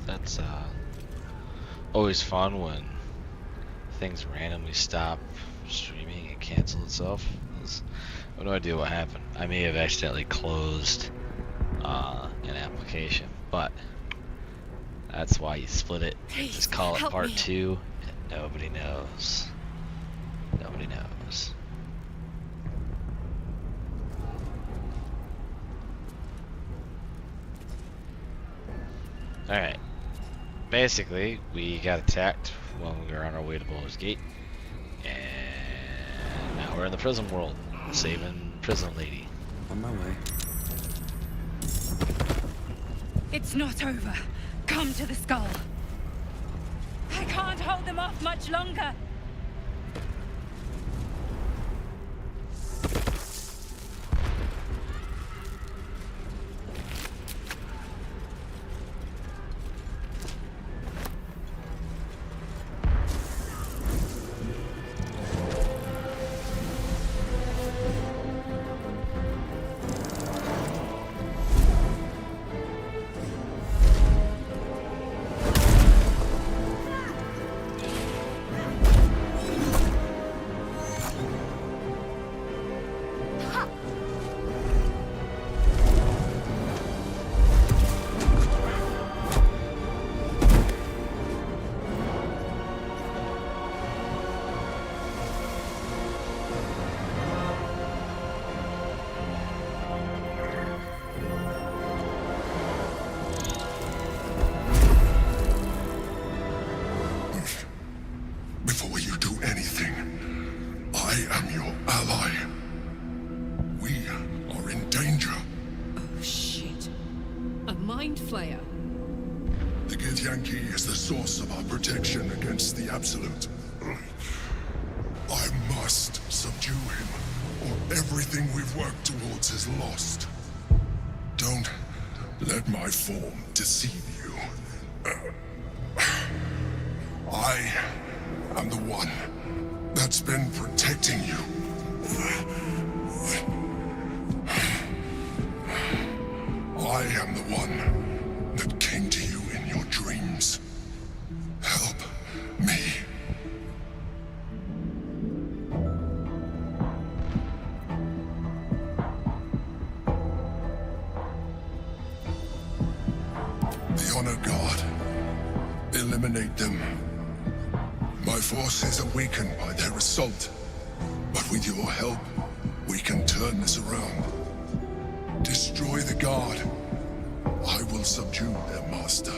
That's always fun when things randomly stop streaming and cancel itself. I have no idea what happened. I may have accidentally closed an application, but that's why you split it. Please, Just call it help part me. 2, and nobody knows. Nobody knows. Alright. Basically, we got attacked when we were on our way to Baldur's Gate. And now we're in the prison world, saving prison lady. On my way. It's not over. Come to the skull. I can't hold them off much longer. Before you do anything, I am your ally. We are in danger. Oh, shit. A mind flayer. The Githyanki is the source of our protection against the Absolute. I must subdue him, or everything we've worked towards is lost. Don't let my form deceive you. I am the one that's been protecting you. I am the one that came to you in your dreams. Help me. The Honor God. Eliminate them. My forces are weakened by their assault, but with your help, we can turn this around. Destroy the Guard. I will subdue their master.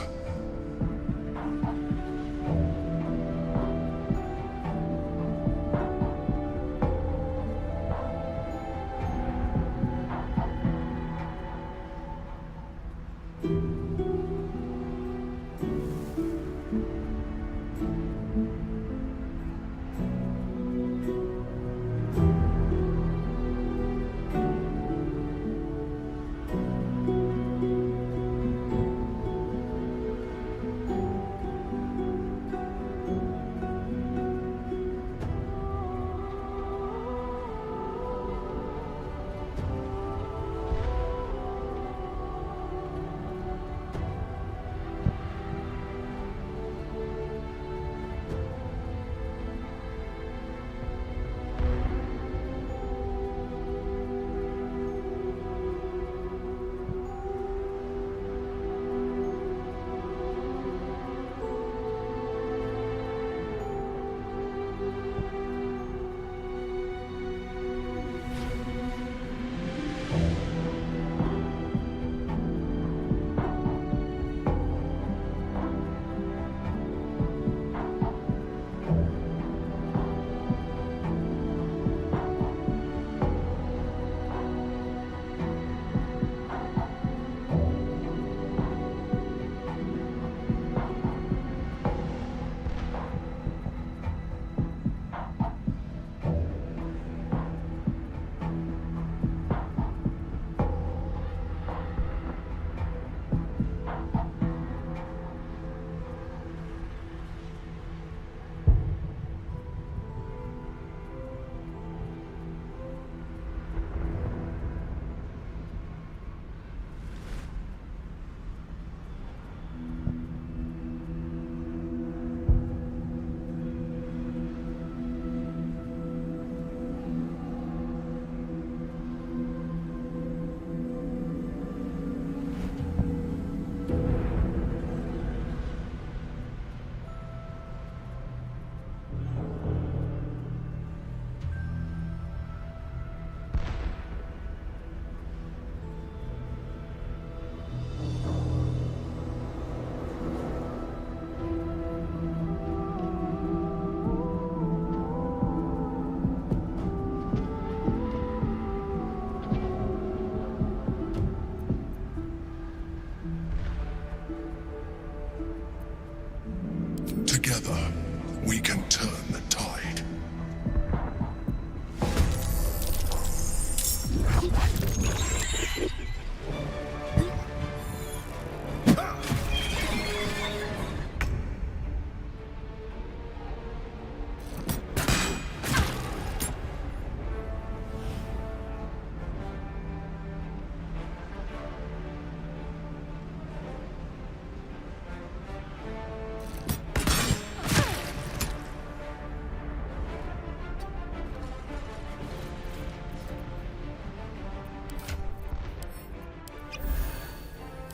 we can turn the tide.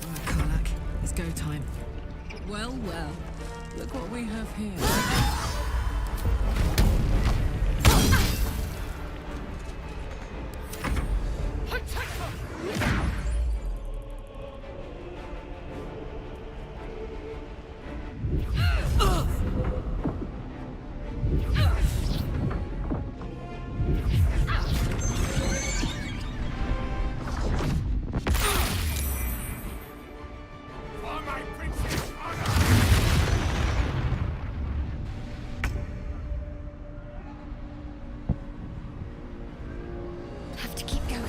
Alright, Karlak. It's go time. Well, well. Look what we have here. Have to keep going.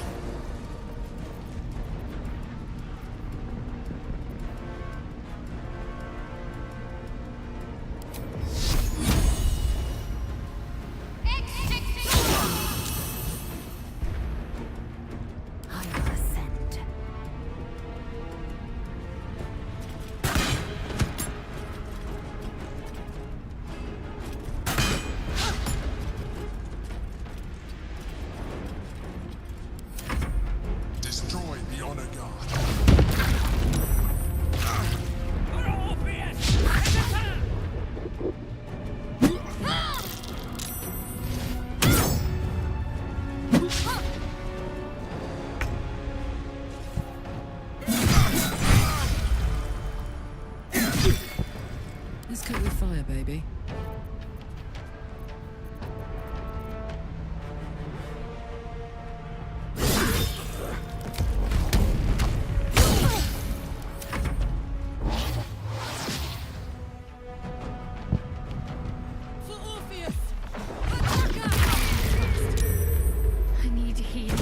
I will ascend. Destroy the Honor Guard. Let's cook with fire, baby. For Orpheus! I need healing.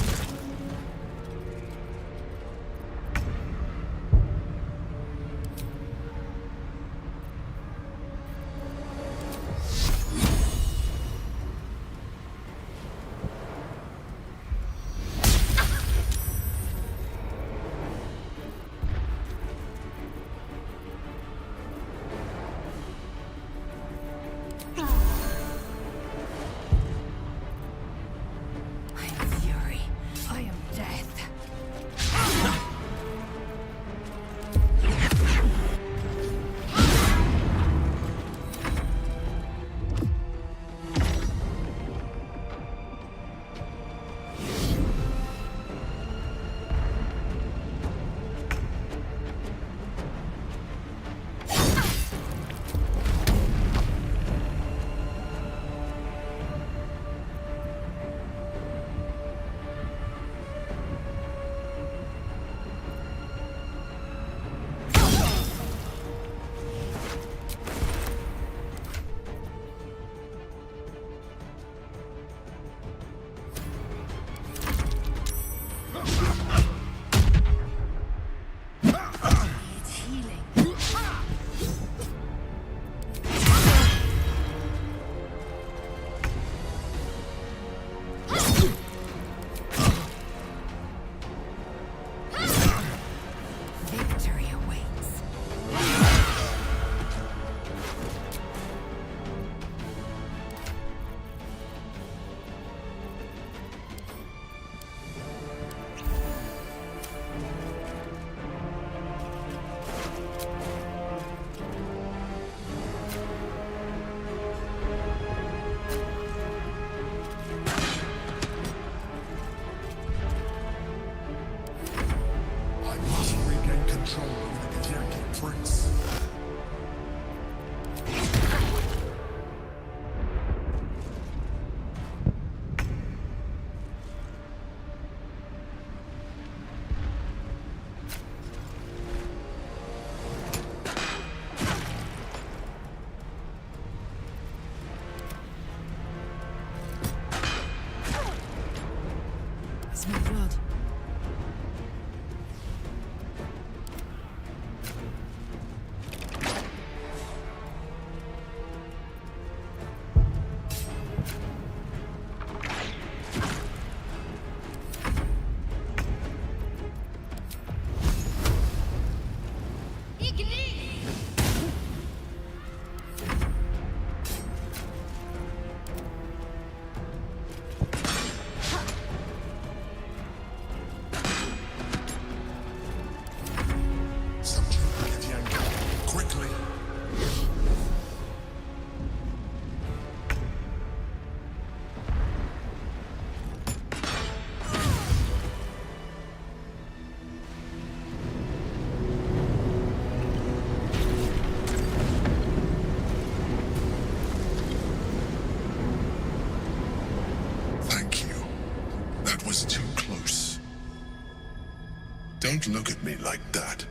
Don't look at me like that.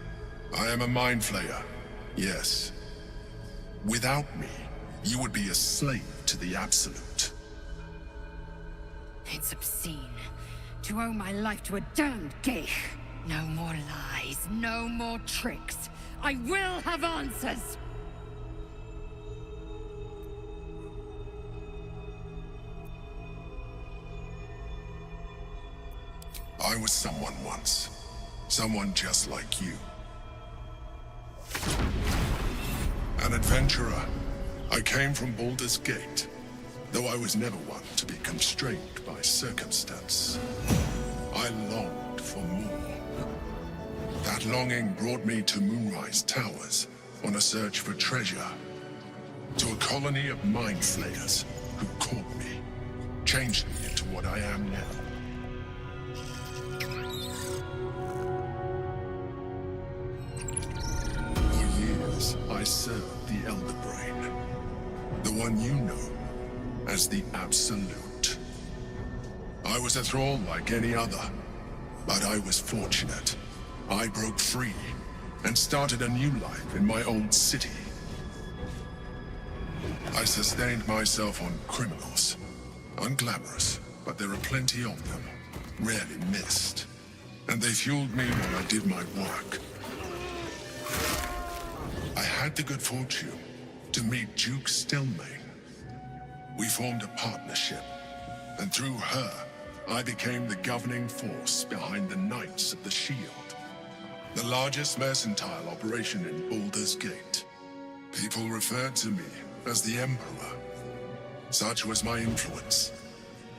I am a mind flayer. Yes. Without me, you would be a slave to the Absolute. It's obscene to owe my life to a damned geich. No more lies, no more tricks. I will have answers! I was someone once. Someone just like you. An adventurer. I came from Baldur's Gate, though I was never one to be constrained by circumstance. I longed for more. That longing brought me to Moonrise Towers on a search for treasure. To a colony of mind flayers who caught me, changed me into what I am now. For years, I served the Elder Brain, the one you know as the Absolute. I was a thrall like any other, but I was fortunate. I broke free and started a new life in my old city. I sustained myself on criminals. Unglamorous, but there are plenty of them, rarely missed. And they fueled me while I did my work. I had the good fortune to meet Duke Stelmane. We formed a partnership, and through her, I became the governing force behind the Knights of the Shield, the largest mercantile operation in Baldur's Gate. People referred to me as the Emperor. Such was my influence,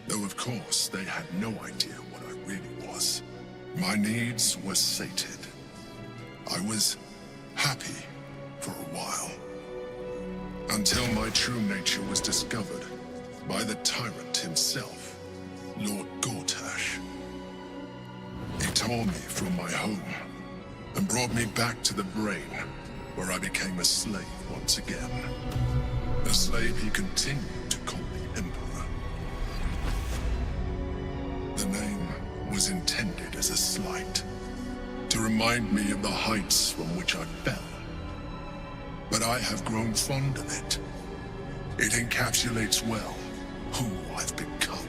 though of course they had no idea what I really was. My needs were sated. I was happy for a while, until my true nature was discovered by the tyrant himself, Lord Gortash. He tore me from my home and brought me back to the Brain, where I became a slave once again. A slave he continued to call the Emperor. The name was intended as a slight, to remind me of the heights from which I fell. But I have grown fond of it. It encapsulates well who I've become.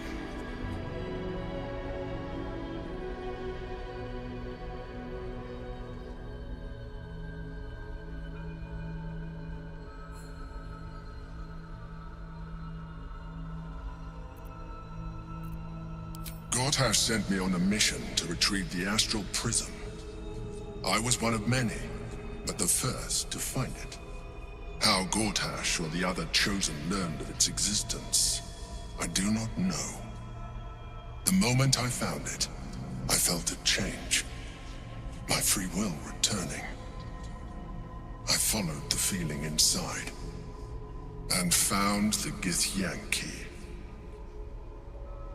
Gortash sent me on a mission to retrieve the Astral Prism. I was one of many, but the first to find it. How Gortash or the other Chosen learned of its existence, I do not know. The moment I found it, I felt it change. My free will returning. I followed the feeling inside, and found the Githyanki.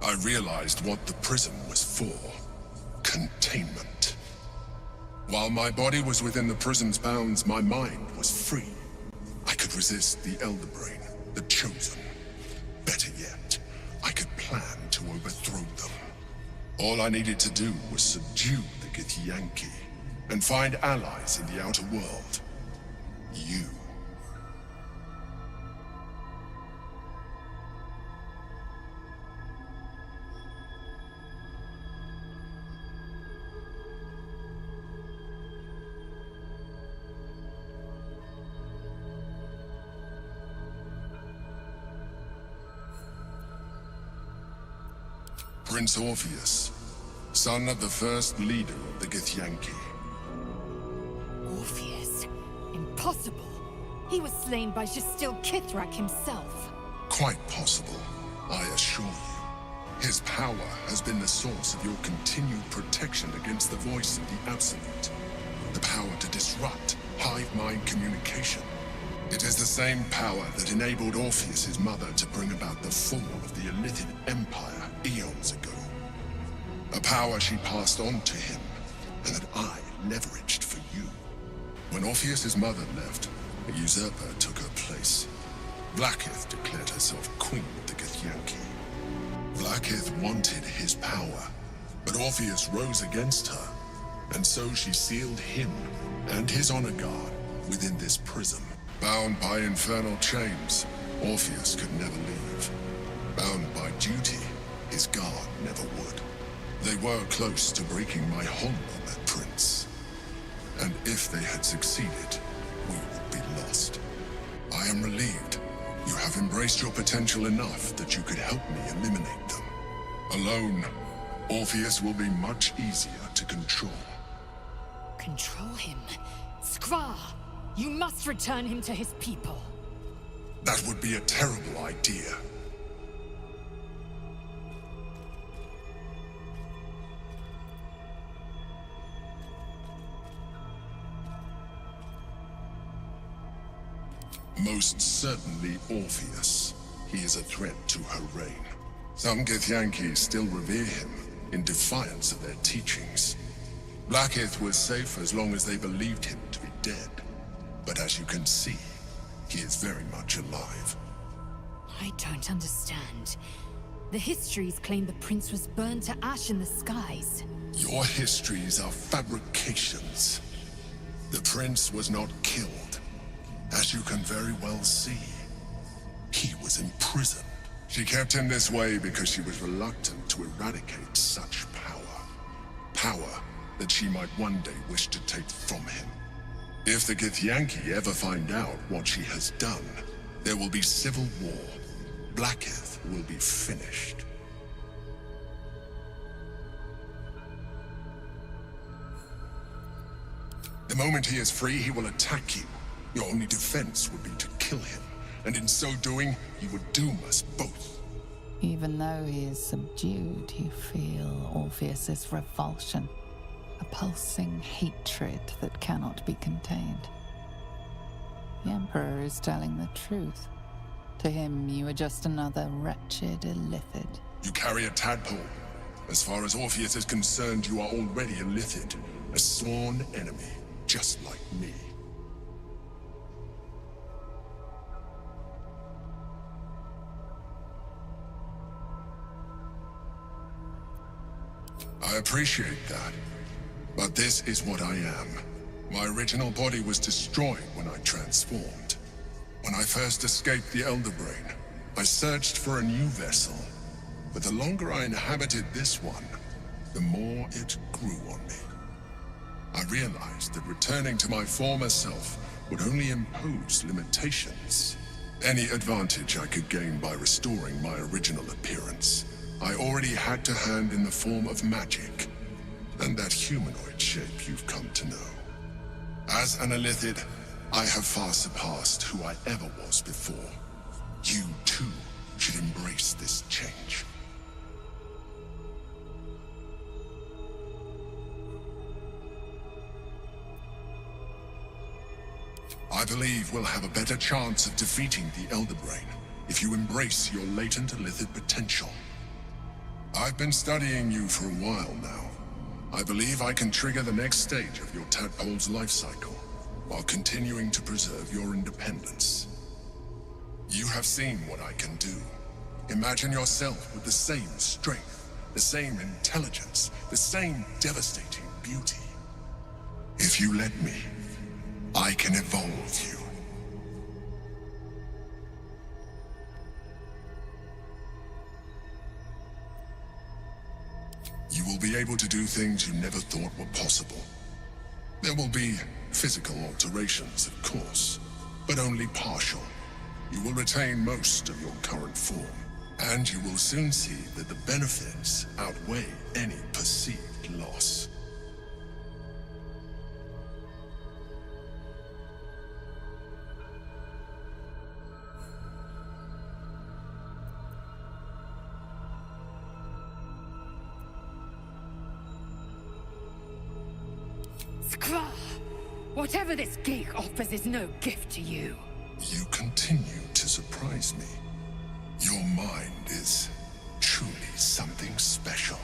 I realized what the prism was for. Containment. While my body was within the prism's bounds, my mind was free. I could resist the Elder Brain, the Chosen. Better yet, I could plan to overthrow them. All I needed to do was subdue the Githyanki, and find allies in the outer world. You. Prince Orpheus, son of the first leader of the Githyanki. Orpheus? Impossible. He was slain by Justil Kithrak himself. Quite possible, I assure you. His power has been the source of your continued protection against the voice of the Absolute. The power to disrupt hive mind communication. It is the same power that enabled Orpheus's mother to bring about the fall of the Illithid Empire eons ago. A power she passed on to him, and that I leveraged for you. When Orpheus's mother left, a usurper took her place. Blackith declared herself queen of the Githyanki. Blackith wanted his power, but Orpheus rose against her. And so she sealed him and his honor guard within this prison. Bound by infernal chains, Orpheus could never leave. Bound by duty, his guard never would. They were close to breaking my hold on that prince. And if they had succeeded, we would be lost. I am relieved. You have embraced your potential enough that you could help me eliminate them. Alone, Orpheus will be much easier to control. Control him? Skra! You must return him to his people. That would be a terrible idea. Most certainly Orpheus. He is a threat to her reign. Some Githyanki still revere him, in defiance of their teachings. Blackith was safe as long as they believed him to be dead. But as you can see, he is very much alive. I don't understand. The histories claim the prince was burned to ash in the skies. Your histories are fabrications. The prince was not killed. As you can very well see, he was imprisoned. She kept him this way because she was reluctant to eradicate such power. Power that she might one day wish to take from him. If the Githyanki ever find out what she has done, there will be civil war. Blackith will be finished. The moment he is free, he will attack you. Your only defense would be to kill him, and in so doing, you would doom us both. Even though he is subdued, you feel Orpheus's revulsion, a pulsing hatred that cannot be contained. The Emperor is telling the truth. To him, you are just another wretched illithid. You carry a tadpole. As far as Orpheus is concerned, you are already a illithid, a sworn enemy, just like me. I appreciate that, but this is what I am. My original body was destroyed when I transformed. When I first escaped the Elder Brain, I searched for a new vessel, but the longer I inhabited this one, the more it grew on me. I realized that returning to my former self would only impose limitations. Any advantage I could gain by restoring my original appearance, I already had to hand in the form of magic, and that humanoid shape you've come to know. As an illithid, I have far surpassed who I ever was before. You, too, should embrace this change. I believe we'll have a better chance of defeating the Elder Brain if you embrace your latent illithid potential. I've been studying you for a while now. I believe I can trigger the next stage of your tadpole's life cycle, while continuing to preserve your independence. You have seen what I can do. Imagine yourself with the same strength, the same intelligence, the same devastating beauty. If you let me, I can evolve you. You will be able to do things you never thought were possible. There will be physical alterations, of course, but only partial. You will retain most of your current form, and you will soon see that the benefits outweigh any perceived loss. Skra! Whatever this gig offers is no gift to you. You continue to surprise me. Your mind is truly something special.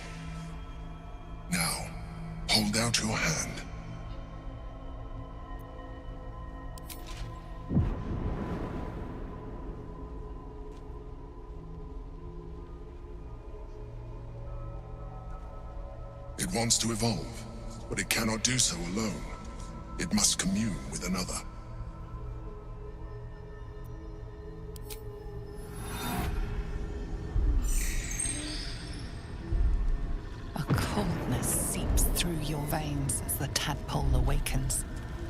Now, hold out your hand. It wants to evolve. but it cannot do so alone. It must commune with another. A coldness seeps through your veins as the tadpole awakens,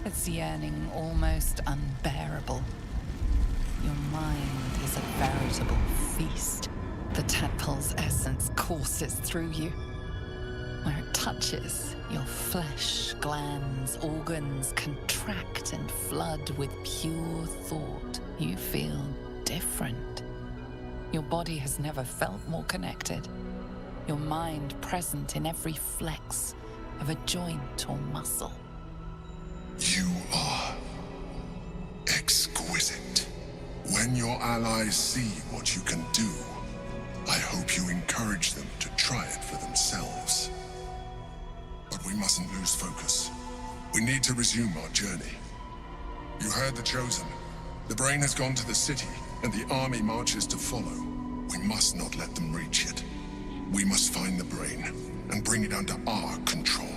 its yearning almost unbearable. Your mind is a veritable feast. The tadpole's essence courses through you. Where it touches, your flesh, glands, organs contract and flood with pure thought. You feel different. Your body has never felt more connected. Your mind present in every flex of a joint or muscle. You are exquisite. When your allies see what you can do, I hope you encourage them to try it for themselves. But we mustn't lose focus. We need to resume our journey. You heard the Chosen. The brain has gone to the city, and the army marches to follow. We must not let them reach it. We must find the brain and bring it under our control.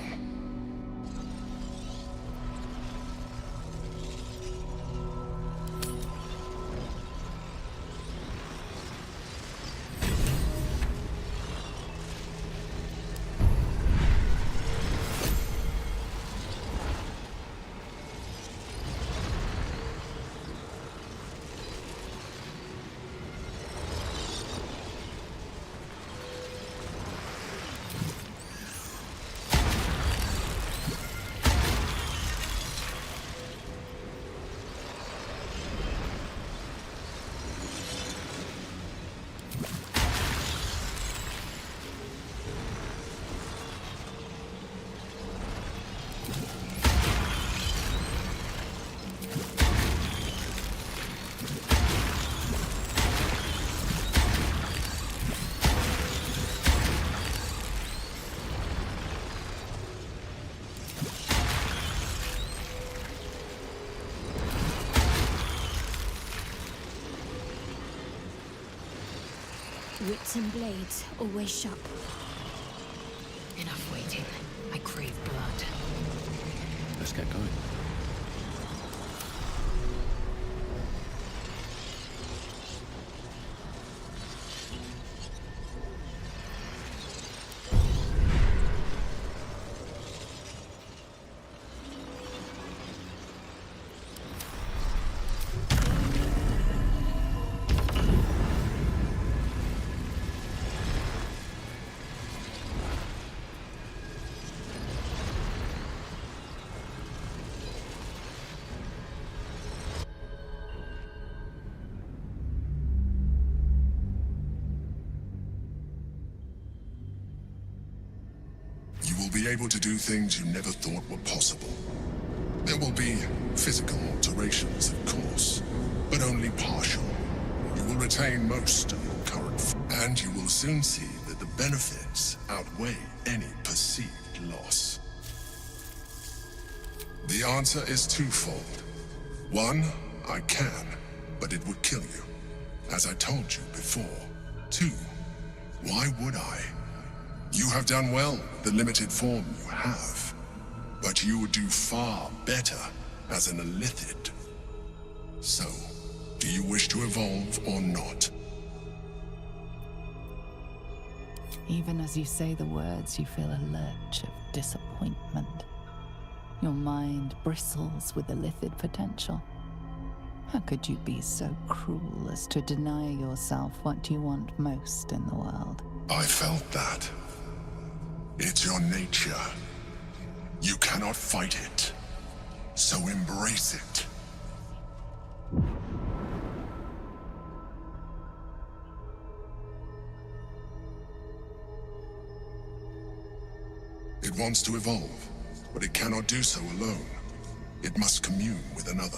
Wits and blades always sharp. Enough waiting. I crave blood. Let's get going. You will be able to do things you never thought were possible. There will be physical alterations, of course, but only partial. You will retain most of your current, and you will soon see that the benefits outweigh any perceived loss. The answer is twofold. One, I can, but it would kill you, as I told you before. Two, why would I? You have done well with the limited form you have, but you would do far better as an illithid. So, do you wish to evolve or not? Even as you say the words, you feel a lurch of disappointment. Your mind bristles with illithid potential. How could you be so cruel as to deny yourself what you want most in the world? I felt that. It's your nature. You cannot fight it. So embrace it. It wants to evolve, but it cannot do so alone. It must commune with another.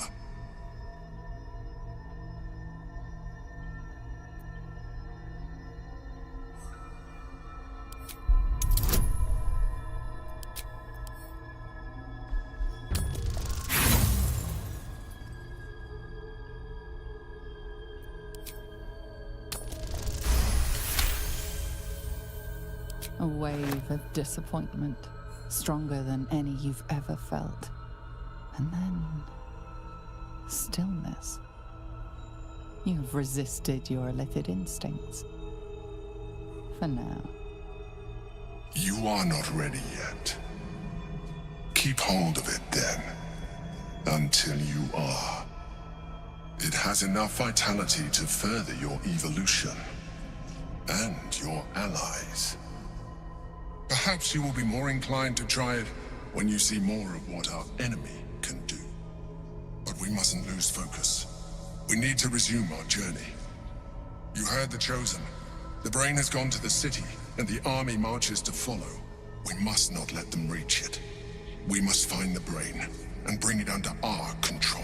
A wave of disappointment. stronger than any you've ever felt. And then stillness. You've resisted your illithid instincts. For now. You are not ready yet. Keep hold of it then, until you are. It has enough vitality to further your evolution, and your allies. Perhaps you will be more inclined to try it when you see more of what our enemy can do. But we mustn't lose focus. We need to resume our journey. You heard the Chosen. The brain has gone to the city, and the army marches to follow. We must not let them reach it. We must find the brain, and bring it under our control.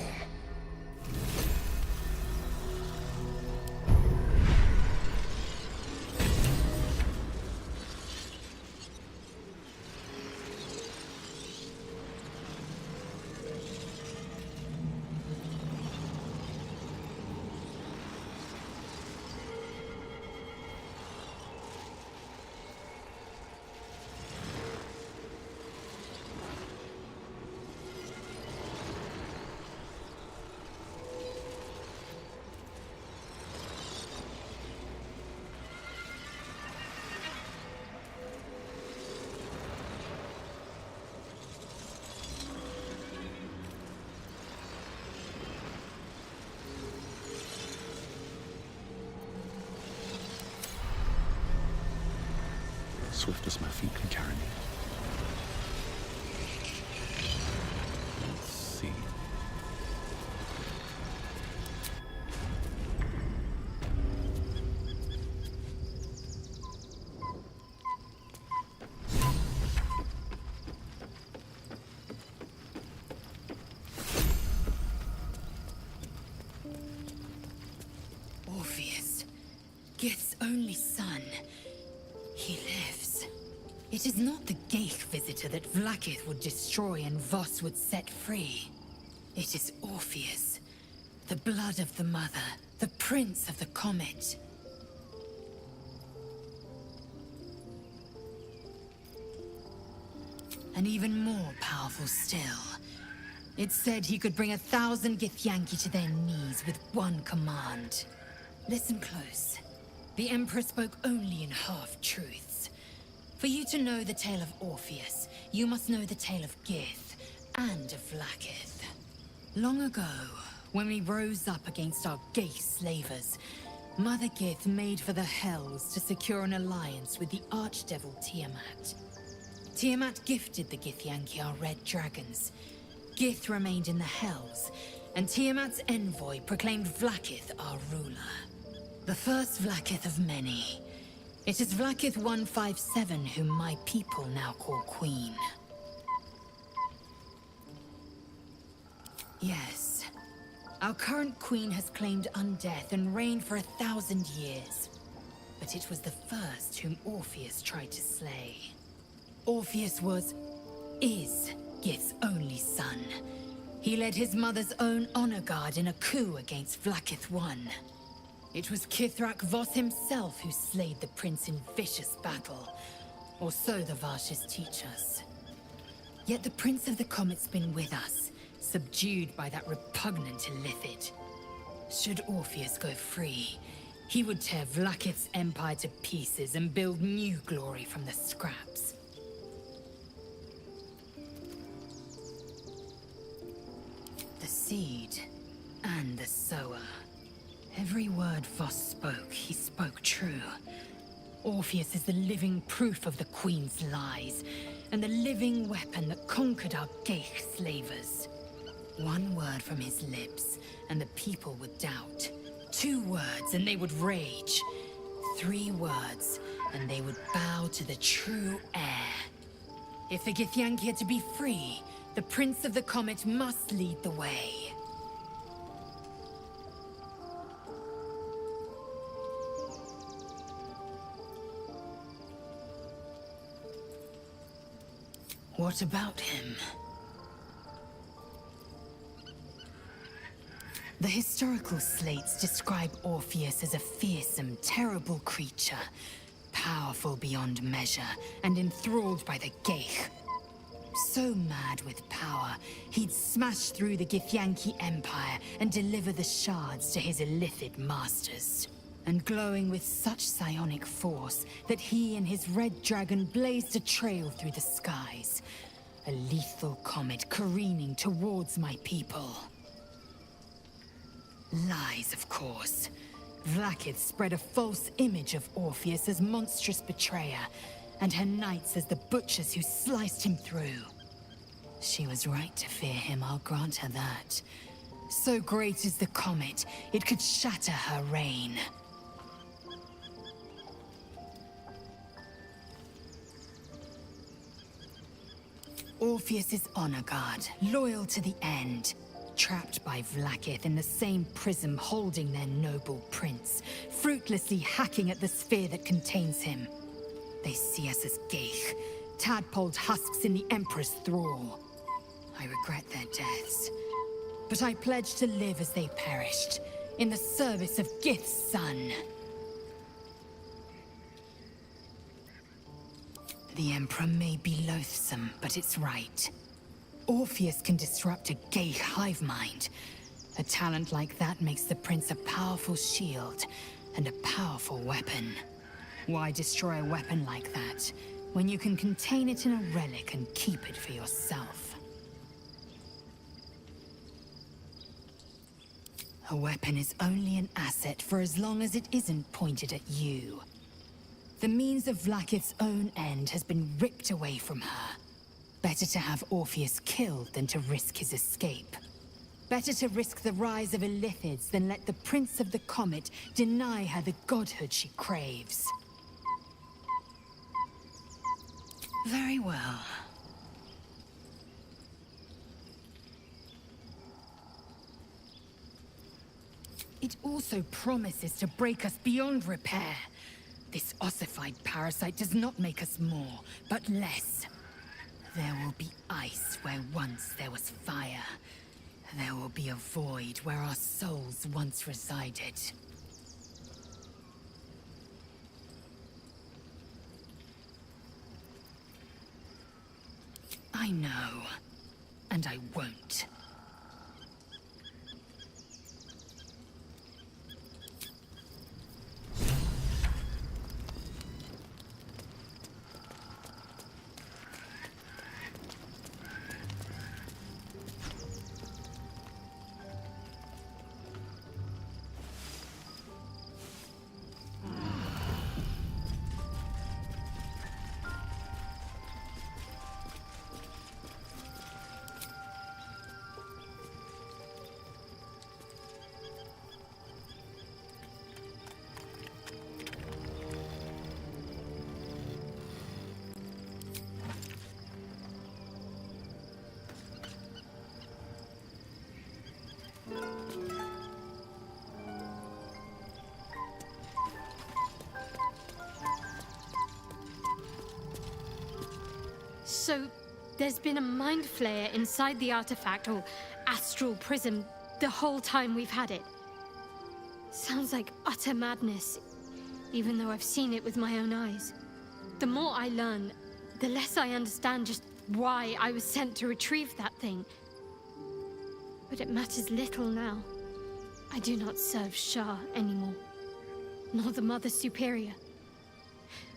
Swift as my feet can carry me. Let's see. Orpheus, Gith's only son. He lives. It is not the Geich visitor that Vlaakith would destroy and Voss would set free. It is Orpheus, the blood of the mother, the prince of the comet. And even more powerful still. It said he could bring 1,000 Githyanki to their knees with one command. Listen close. The Emperor spoke only in half-truths. For you to know the tale of Orpheus, you must know the tale of Gith and of Vlaakith. Long ago, when we rose up against our Geich slavers, Mother Gith made for the Hells to secure an alliance with the Archdevil Tiamat. Tiamat gifted the Githyanki our red dragons. Gith remained in the Hells, and Tiamat's envoy proclaimed Vlaakith our ruler. The first Vlaakith of many. It is Vlaakith 157 whom my people now call Queen. Yes. Our current queen has claimed undeath and reigned for 1,000 years. But it was the first whom Orpheus tried to slay. Orpheus is Gith's only son. He led his mother's own honor guard in a coup against Vlaakith I. It was Kithrak Voss himself who slayed the prince in vicious battle, or so the Varshas teach us. Yet the Prince of the Comet's been with us, subdued by that repugnant illithid. Should Orpheus go free, he would tear Vlaakith's empire to pieces and build new glory from the scraps. The seed and the sower. Every word Voss spoke, he spoke true. Orpheus is the living proof of the Queen's lies, and the living weapon that conquered our Geich slavers. One word from his lips, and the people would doubt. 2 words, and they would rage. 3 words, and they would bow to the true heir. If the Githyanki are to be free, the Prince of the Comet must lead the way. What about him? The historical slates describe Orpheus as a fearsome, terrible creature, powerful beyond measure, and enthralled by the Geich. So mad with power, he'd smash through the Githyanki Empire and deliver the shards to his illithid masters. And glowing with such psionic force that he and his red dragon blazed a trail through the skies. A lethal comet careening towards my people. Lies, of course. Vlaakith spread a false image of Orpheus as monstrous betrayer, and her knights as the butchers who sliced him through. She was right to fear him, I'll grant her that. So great is the comet, it could shatter her reign. Orpheus's honor guard, loyal to the end. Trapped by Vlaakith in the same prism holding their noble prince, fruitlessly hacking at the sphere that contains him. They see us as Geich, tadpoled husks in the Emperor's thrall. I regret their deaths, but I pledge to live as they perished, in the service of Gith's son. The Emperor may be loathsome, but it's right. Orpheus can disrupt a Geich hive mind. A talent like that makes the Prince a powerful shield and a powerful weapon. Why destroy a weapon like that, when you can contain it in a relic and keep it for yourself? A weapon is only an asset for as long as it isn't pointed at you. The means of Vlaakith's own end has been ripped away from her. Better to have Orpheus killed than to risk his escape. Better to risk the rise of illithids than let the Prince of the Comet deny her the godhood she craves. Very well. It also promises to break us beyond repair. This ossified parasite does not make us more, but less. There will be ice where once there was fire. There will be a void where our souls once resided. I know, and I won't. So, there's been a mind flayer inside the artifact, or astral prism, the whole time we've had it. Sounds like utter madness, even though I've seen it with my own eyes. The more I learn, the less I understand just why I was sent to retrieve that thing. But it matters little now. I do not serve Shah anymore, nor the Mother Superior.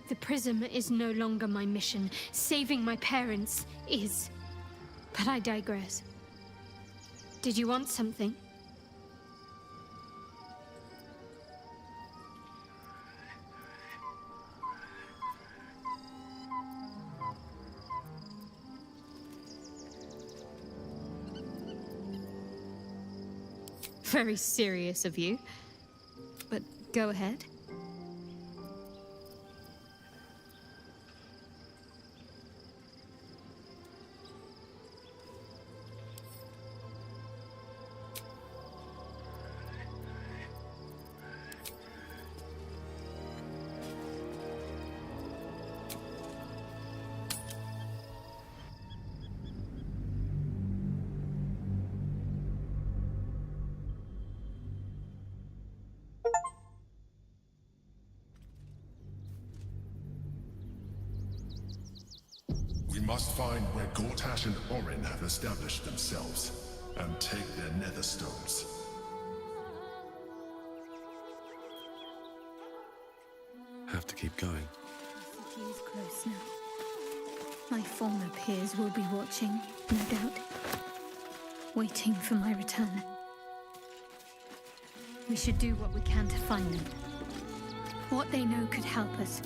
The prism is no longer my mission. Saving my parents is. But I digress. Did you want something? Very serious of you. But go ahead. must find where Gortash and Orin have established themselves, and take their nether stones. Have to keep going. The city is close now. My former peers will be watching, no doubt. Waiting for my return. We should do what we can to find them. What they know could help us.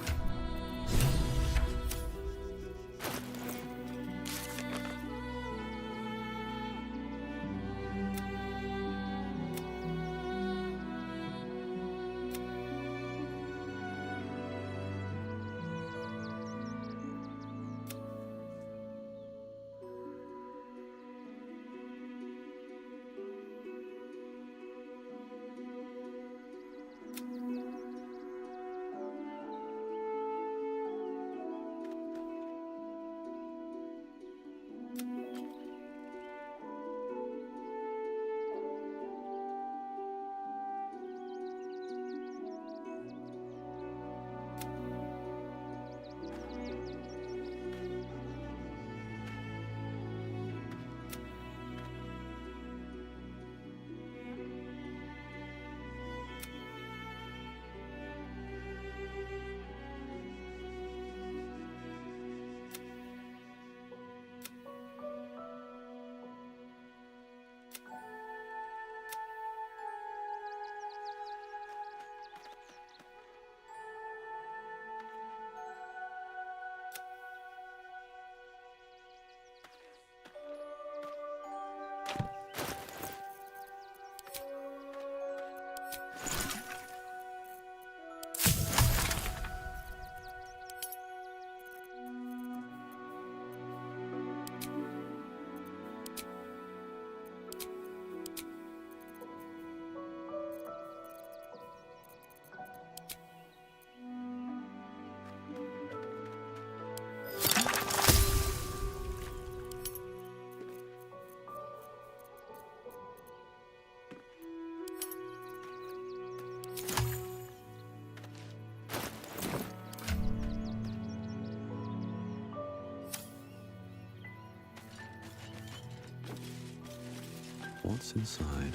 What's inside?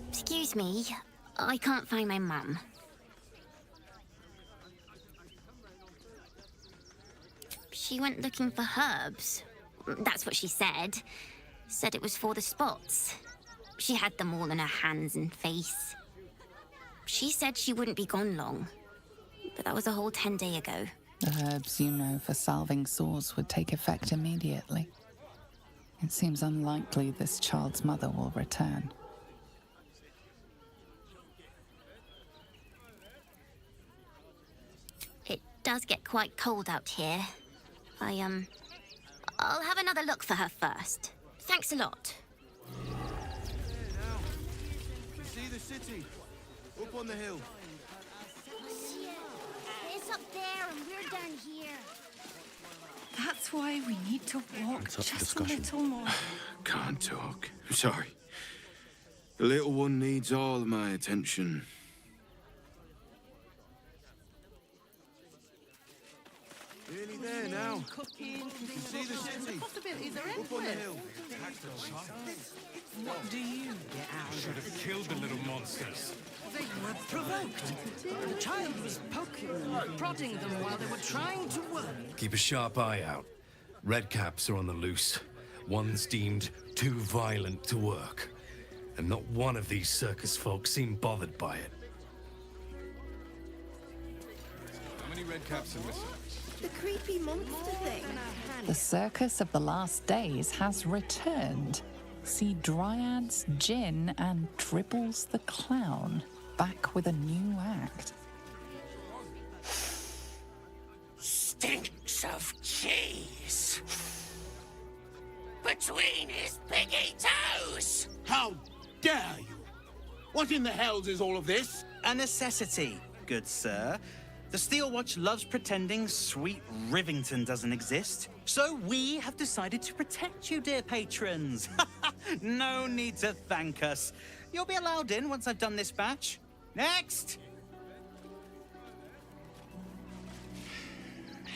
Excuse me. I can't find my mum. She went looking for herbs. That's what she said. Said it was for the spots. She had them all in her hands and face. She said she wouldn't be gone long. But that was a whole 10 days ago. The herbs you know for salving sores would take effect immediately. It seems unlikely this child's mother will return. It does get quite cold out here. I'll have another look for her first. Thanks a lot. You see the city? Up on the hill. See it. It's up there and we're down here. That's why we need to walk It's up for just a discussion. little more. Can't talk. I'm sorry. The little one needs all of my attention. Nearly there now. Cooking, You see the city? possibilities are Up on the hill. What do you get out of Should have killed the little monsters. They were provoked. The child was poking them, prodding them while they were trying to work. Keep a sharp eye out. Redcaps are on the loose. One's deemed too violent to work. And not one of these circus folk seem bothered by it. How many red caps are missing? The creepy monster thing. The circus of the last days has returned. See Dryads, Jinn, and Dribbles the Clown back with a new act. Stinks of cheese between his piggy toes. How dare you? What in the hells is all of this? A necessity, good sir. The Steel Watch loves pretending sweet Rivington doesn't exist. So we have decided to protect you, dear patrons. No need to thank us. You'll be allowed in once I've done this batch. Next!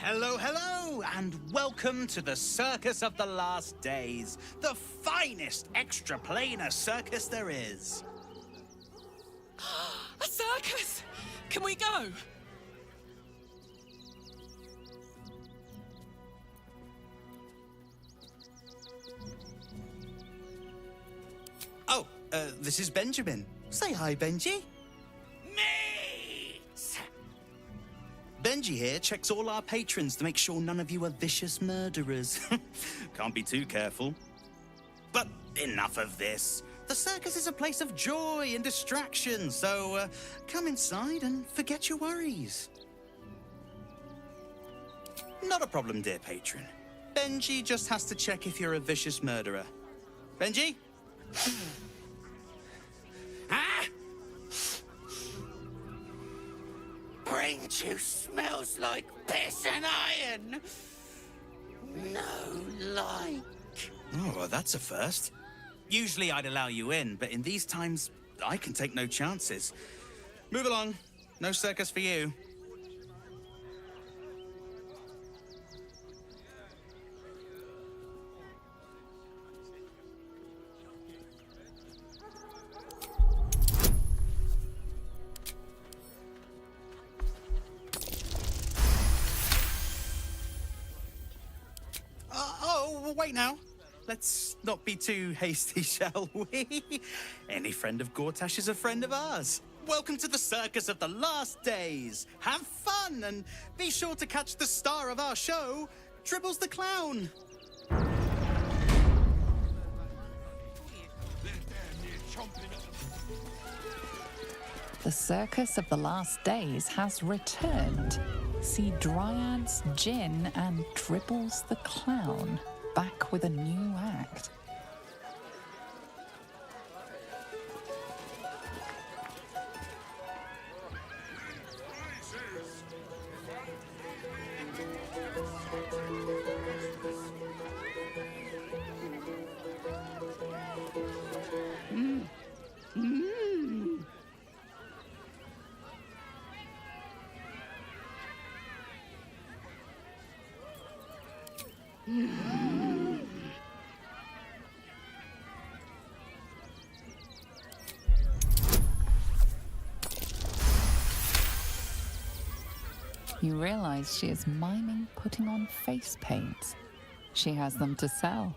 Hello, hello, and welcome to the Circus of the Last Days, the finest extra-planar circus there is. A circus! Can we go? Oh, this is Benjamin. Say hi, Benji. Meat! Benji here checks all our patrons to make sure none of you are vicious murderers. Can't be too careful. But enough of this. The circus is a place of joy and distraction, so come inside and forget your worries. Not a problem, dear patron. Benji just has to check if you're a vicious murderer. Benji? Ah! Brain juice smells like piss and iron. No like. Oh, well, that's a first. Usually I'd allow you in, but in these times, I can take no chances. Move along. No circus for you. Wait now. Let's not be too hasty, shall we? Any friend of Gortash is a friend of ours. Welcome to the Circus of the Last Days. Have fun, and be sure to catch the star of our show, Dribbles the Clown. The Circus of the Last Days has returned. See Dryads, Jin, and Dribbles the Clown back with a new act. You realize she is miming putting on face paints. She has them to sell.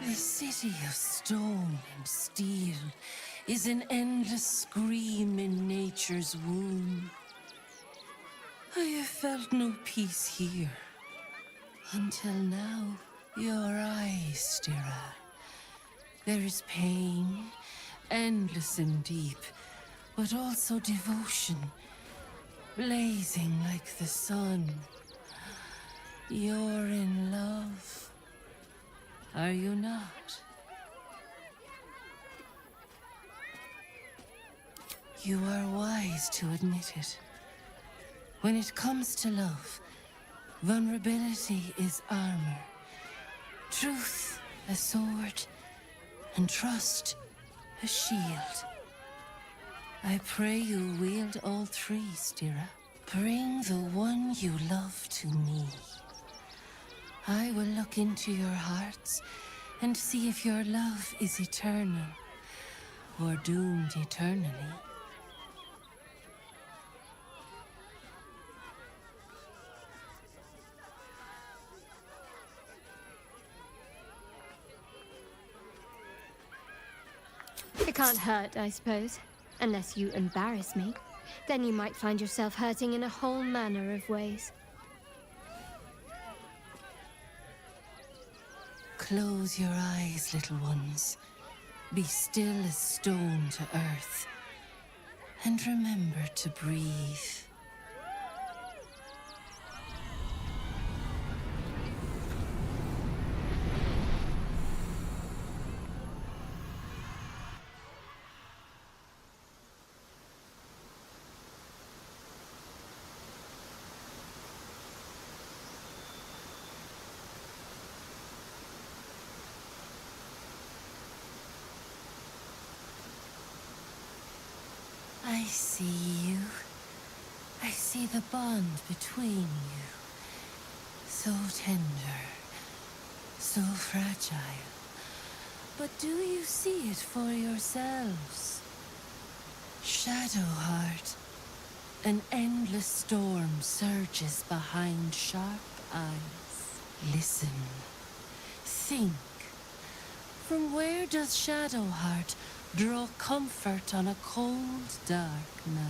The city of stone and steel is an endless scream in nature's womb. I have felt no peace here. Until now, your eyes stare at. There is pain, endless and deep, but also devotion, blazing like the sun. You're in love, are you not? You are wise to admit it. When it comes to love, vulnerability is armor, truth a sword, and trust a shield. I pray you wield all three, Stira. Bring the one you love to me. I will look into your hearts and see if your love is eternal or doomed eternally. It can't hurt, I suppose. Unless you embarrass me. Then you might find yourself hurting in a whole manner of ways. Close your eyes, little ones. Be still as stone to earth. And remember to breathe. I see you. I see the bond between you. So tender, so fragile. But do you see it for yourselves? Shadowheart, an endless storm surges behind sharp eyes. Listen, think. From where does Shadowheart draw comfort on a cold, dark night?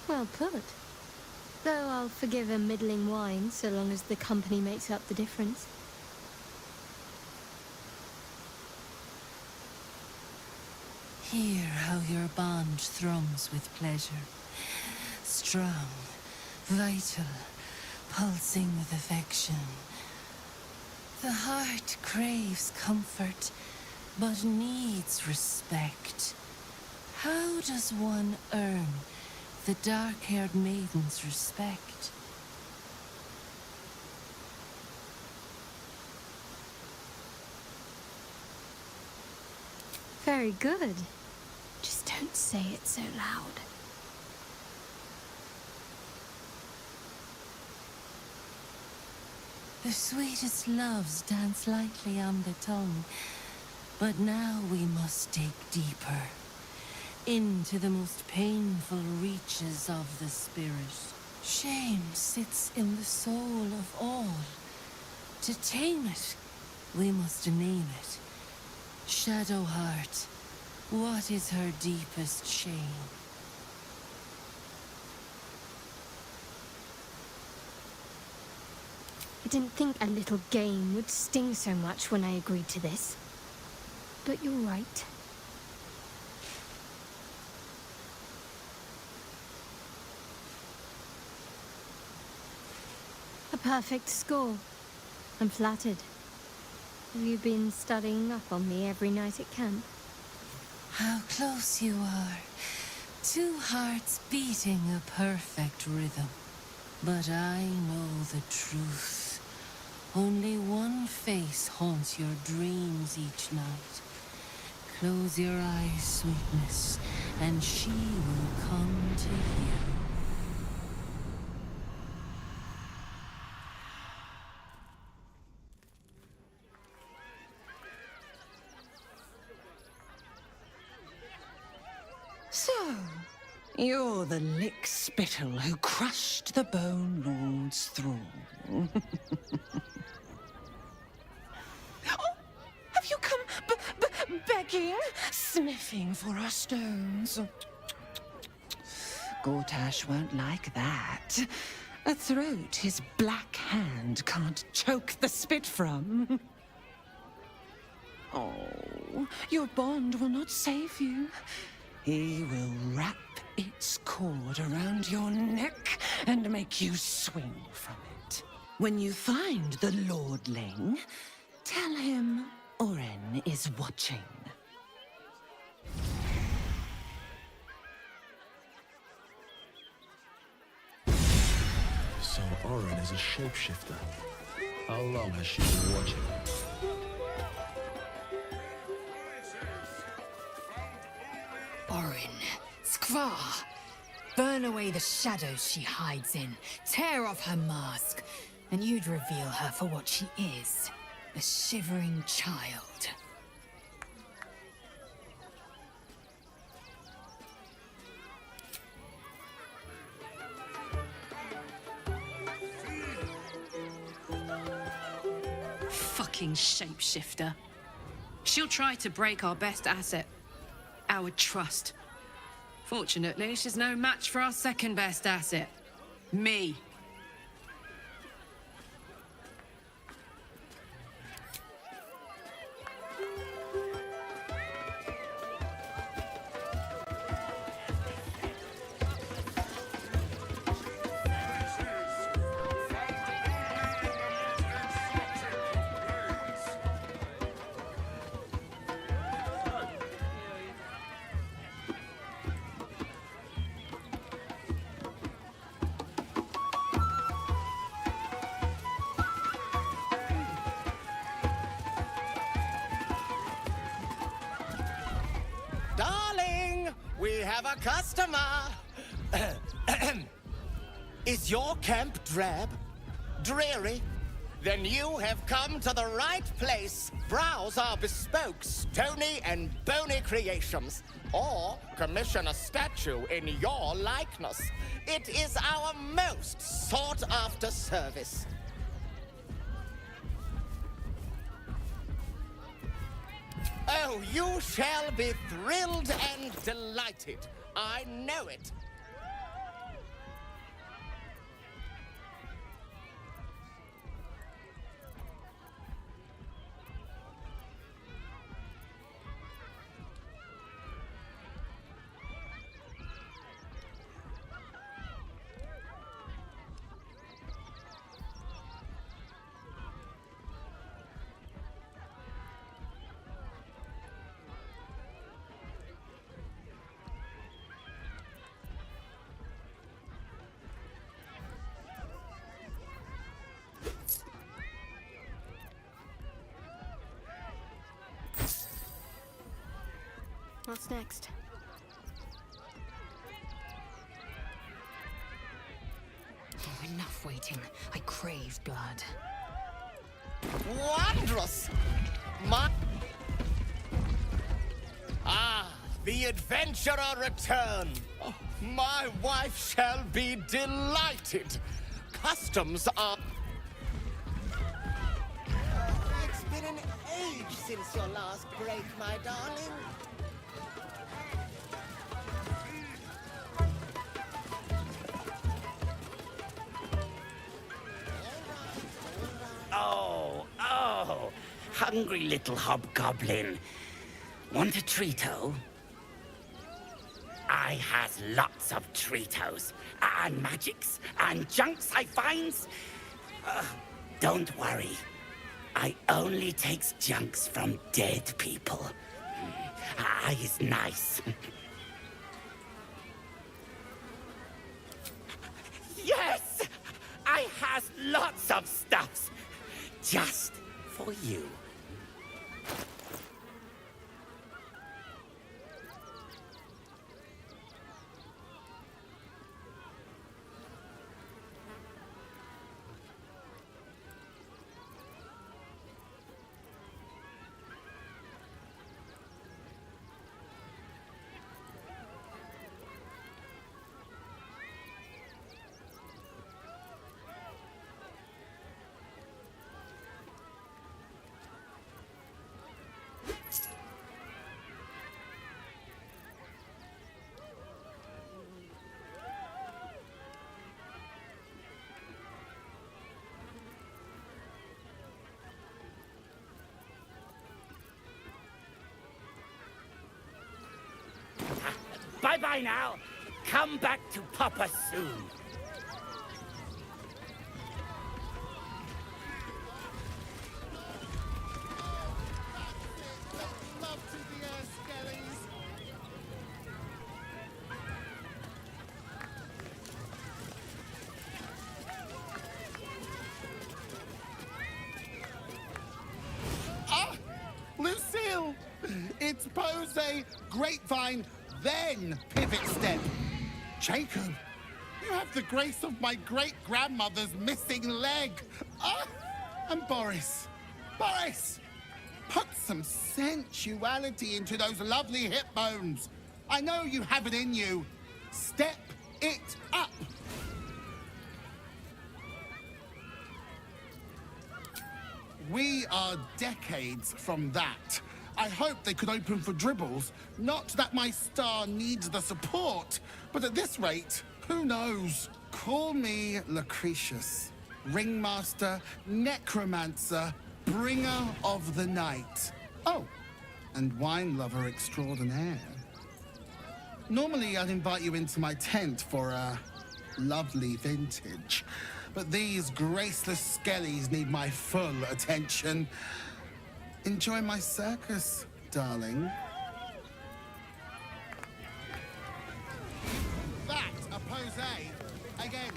Well put. Though I'll forgive a middling wine so long as the company makes up the difference. Hear how your bond thrums with pleasure. Strong, vital, pulsing with affection. The heart craves comfort, but needs respect. How does one earn the dark-haired maiden's respect? Very good. Just don't say it so loud. The sweetest loves dance lightly on the tongue, but now we must dig deeper, into the most painful reaches of the spirit. Shame sits in the soul of all. To tame it, we must name it. Shadowheart, what is her deepest shame? I didn't think a little game would sting so much when I agreed to this. But you're right. A perfect score. I'm flattered. Have you been studying up on me every night at camp? How close you are. Two hearts beating a perfect rhythm. But I know the truth. Only one face haunts your dreams each night. Close your eyes, sweetness, and she will come to you. So, you're the lick-spittle who crushed the Bone Lord's thrall. Oh, have you come begging, sniffing for our stones? Gortash won't like that. A throat his black hand can't choke the spit from. Oh, your bond will not save you. He will wrap its cord around your neck and make you swing from it. When you find the lordling, tell him Oren is watching. So Oren is a shapeshifter. How long has she been watching? Orin, Skvar, burn away the shadows she hides in, tear off her mask, and you'd reveal her for what she is, a shivering child. Fucking shapeshifter. She'll try to break our best asset, our trust. Fortunately, she's no match for our second best asset, me. Darling, we have a customer. Is your camp drab? Dreary? Then you have come to the right place. Browse our bespoke, stony and bony creations. Or commission a statue in your likeness. It is our most sought-after service. Oh, you shall be thrilled and delighted. I know it. What's next? Oh, enough waiting. I crave blood. Wondrous! The adventurer return. Oh, my wife shall be delighted. Customs are... It's been an age since your last break, my darling. Oh, hungry little hobgoblin. Want a treato? I has lots of treatos, and magics, and junks I finds. Don't worry. I only takes junks from dead people. I is nice. Yes! I has lots of stuffs. Just for you. Bye-bye now. Come back to Papa soon. Lucille! It's pose, grapevine, then pivot step. Jacob, you have the grace of my great-grandmother's missing leg. And Boris, put some sensuality into those lovely hip bones. I know you have it in you. Step it up. We are decades from that. I hope they could open for dribbles. Not that my star needs the support, but at this rate, who knows? Call me Lucretius, ringmaster, necromancer, bringer of the night. Oh, and wine lover extraordinaire. Normally, I'd invite you into my tent for a lovely vintage. But these graceless skellies need my full attention. Enjoy my circus, darling. That a pose. Again.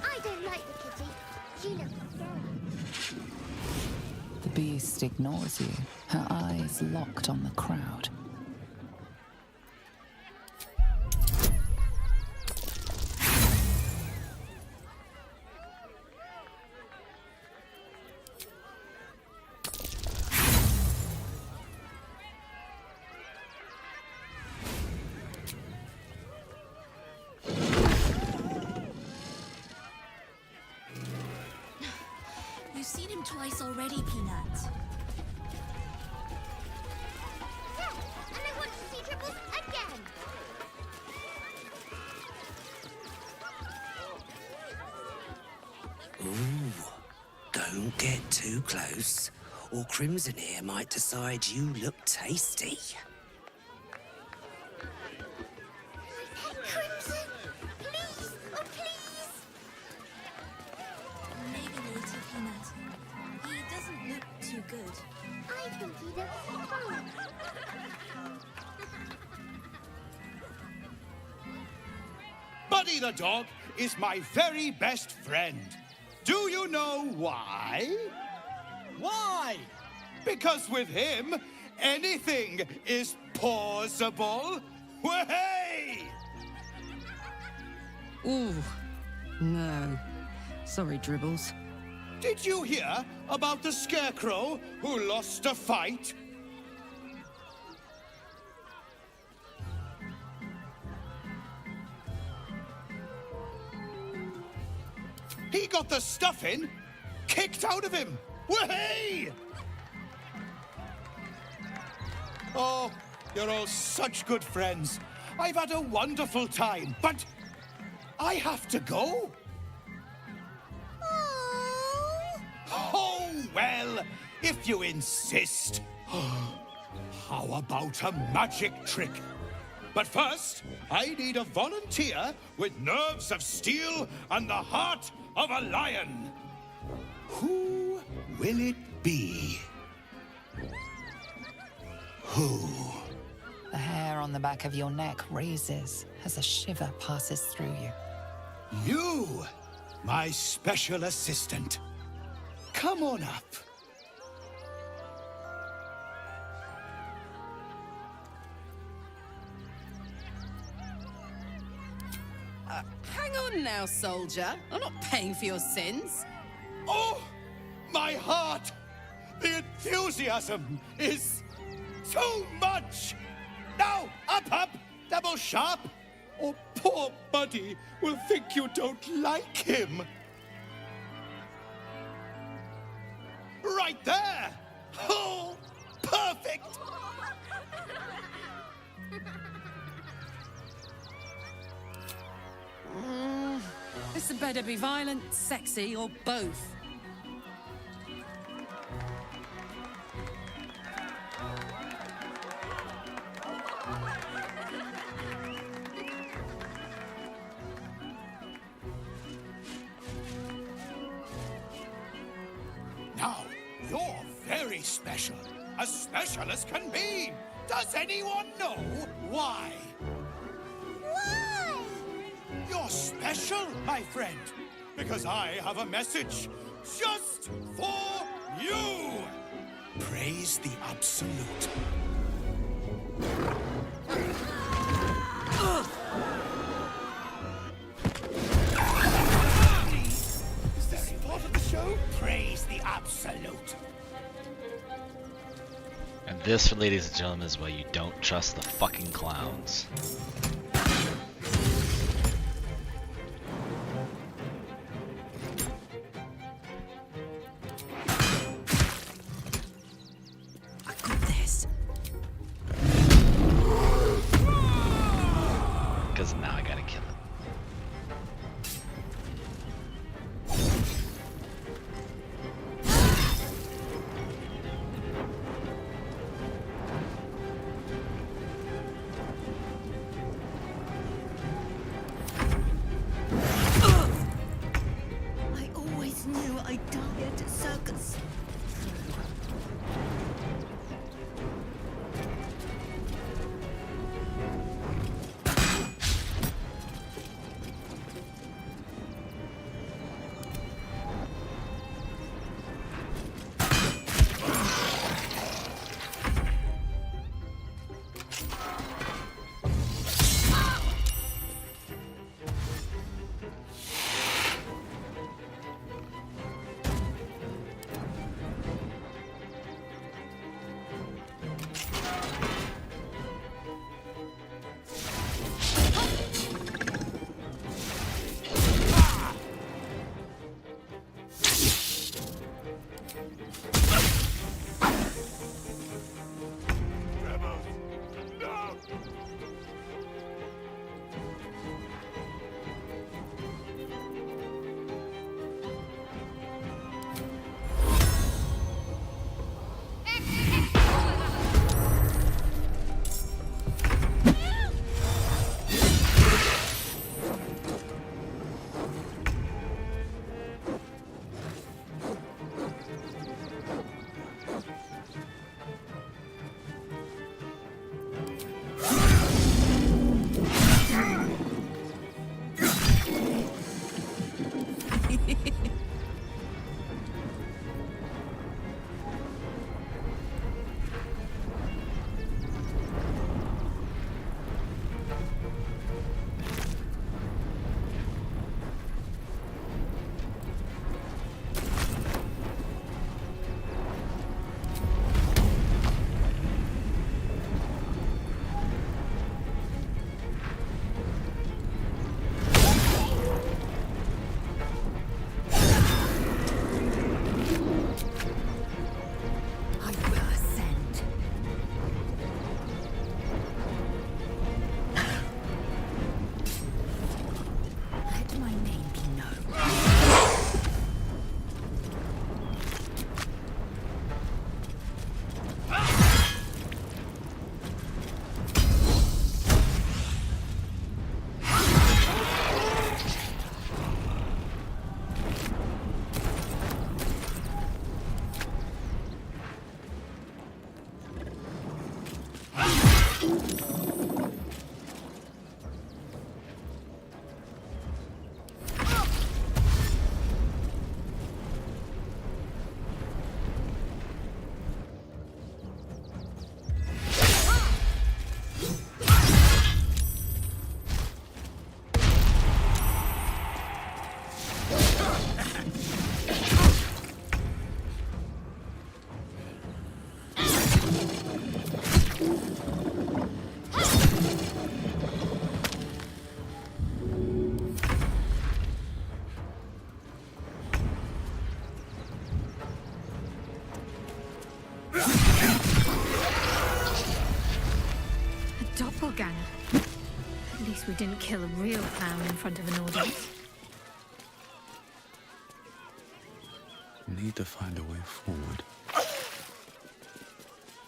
I don't like the kitty. She looks scary. The beast ignores you, her eyes locked on the crowd. You've seen him twice already, Peanut. Yeah, and I want to see Triples again. Ooh, don't get too close, or Crimson here might decide you look tasty. Crimson, please, oh please. Maybe later, Peanut. He doesn't look too good. I think he looks fine. Buddy the dog is my very best friend. Do you know why? Why? Because with him, anything is possible. Way! Ooh, no. Sorry, Dribbles. Did you hear about the scarecrow who lost a fight? He got the stuffing kicked out of him. Way! Oh, you're all such good friends. I've had a wonderful time, but I have to go. Oh, well, if you insist. How about a magic trick? But first, I need a volunteer with nerves of steel and the heart of a lion. Who will it be? Who? The hair on the back of your neck raises as a shiver passes through you. You, my special assistant. Come on up. Hang on now, soldier. I'm not paying for your sins. Oh, my heart! The enthusiasm is too much! Now, up, double sharp, or poor Buddy will think you don't like him. Right there! Oh, perfect! It better be violent, sexy, or both. Now, you're very special. As special as can be. Does anyone know why? Why? You're special, my friend. Because I have a message just for you. Praise the Absolute. Is that part of the show? Praise the Absolute. And this, ladies and gentlemen, is why you don't trust the fucking clowns. I got this. Because now I gotta kill it. I always knew I'd die at a circus. Doppelganger. At least we didn't kill a real clown in front of an audience. need to find a way forward.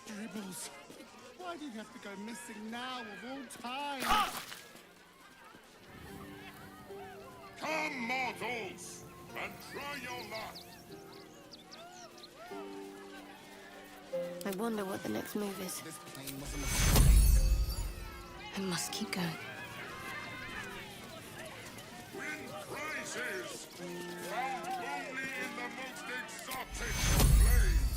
Dribbles, why do you have to go missing now of all time? Come, mortals, and try your luck. I wonder what the next move is. This plane was a mistake. I must keep going. Win prizes found only in the most exotic planes.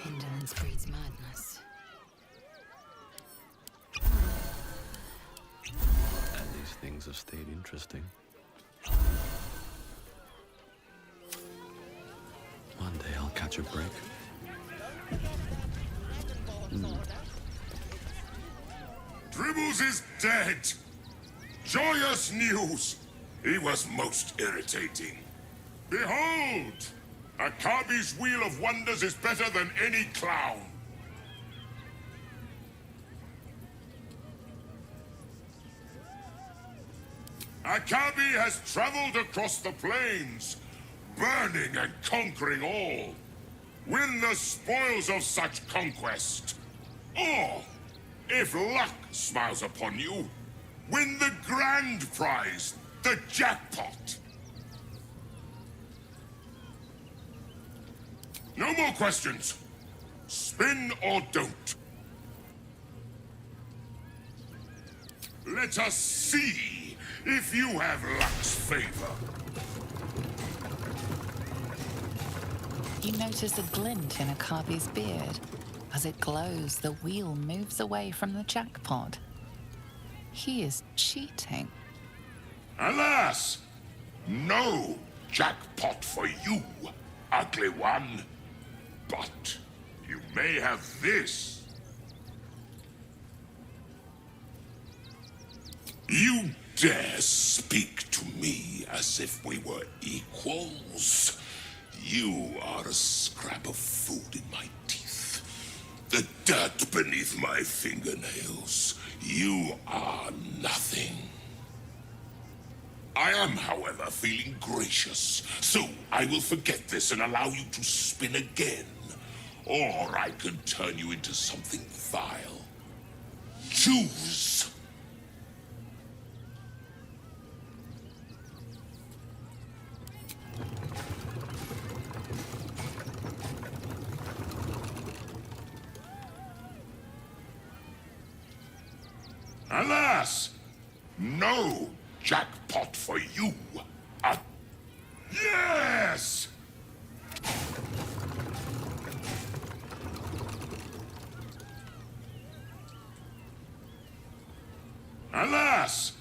Indolence breeds madness. And these things have stayed interesting. One day I'll catch a break. Dribbles is dead. Joyous news. He was most irritating. Behold! Akabi's Wheel of Wonders is better than any clown. Akabi has traveled across the plains, burning and conquering all. Win the spoils of such conquest. Or, if luck smiles upon you, win the grand prize, the jackpot. No more questions. Spin or don't. Let us see if you have luck's favor. You notice a glint in Akabi's beard. As it glows, the wheel moves away from the jackpot. He is cheating. Alas! No jackpot for you, ugly one. But you may have this. You dare speak to me as if we were equals? You are a scrap of food in my teeth. The dirt beneath my fingernails. You are nothing. I am, however, feeling gracious, so I will forget this and allow you to spin again. Or I can turn you into something vile. Choose. Alas! No jackpot for you. Yes! Alas!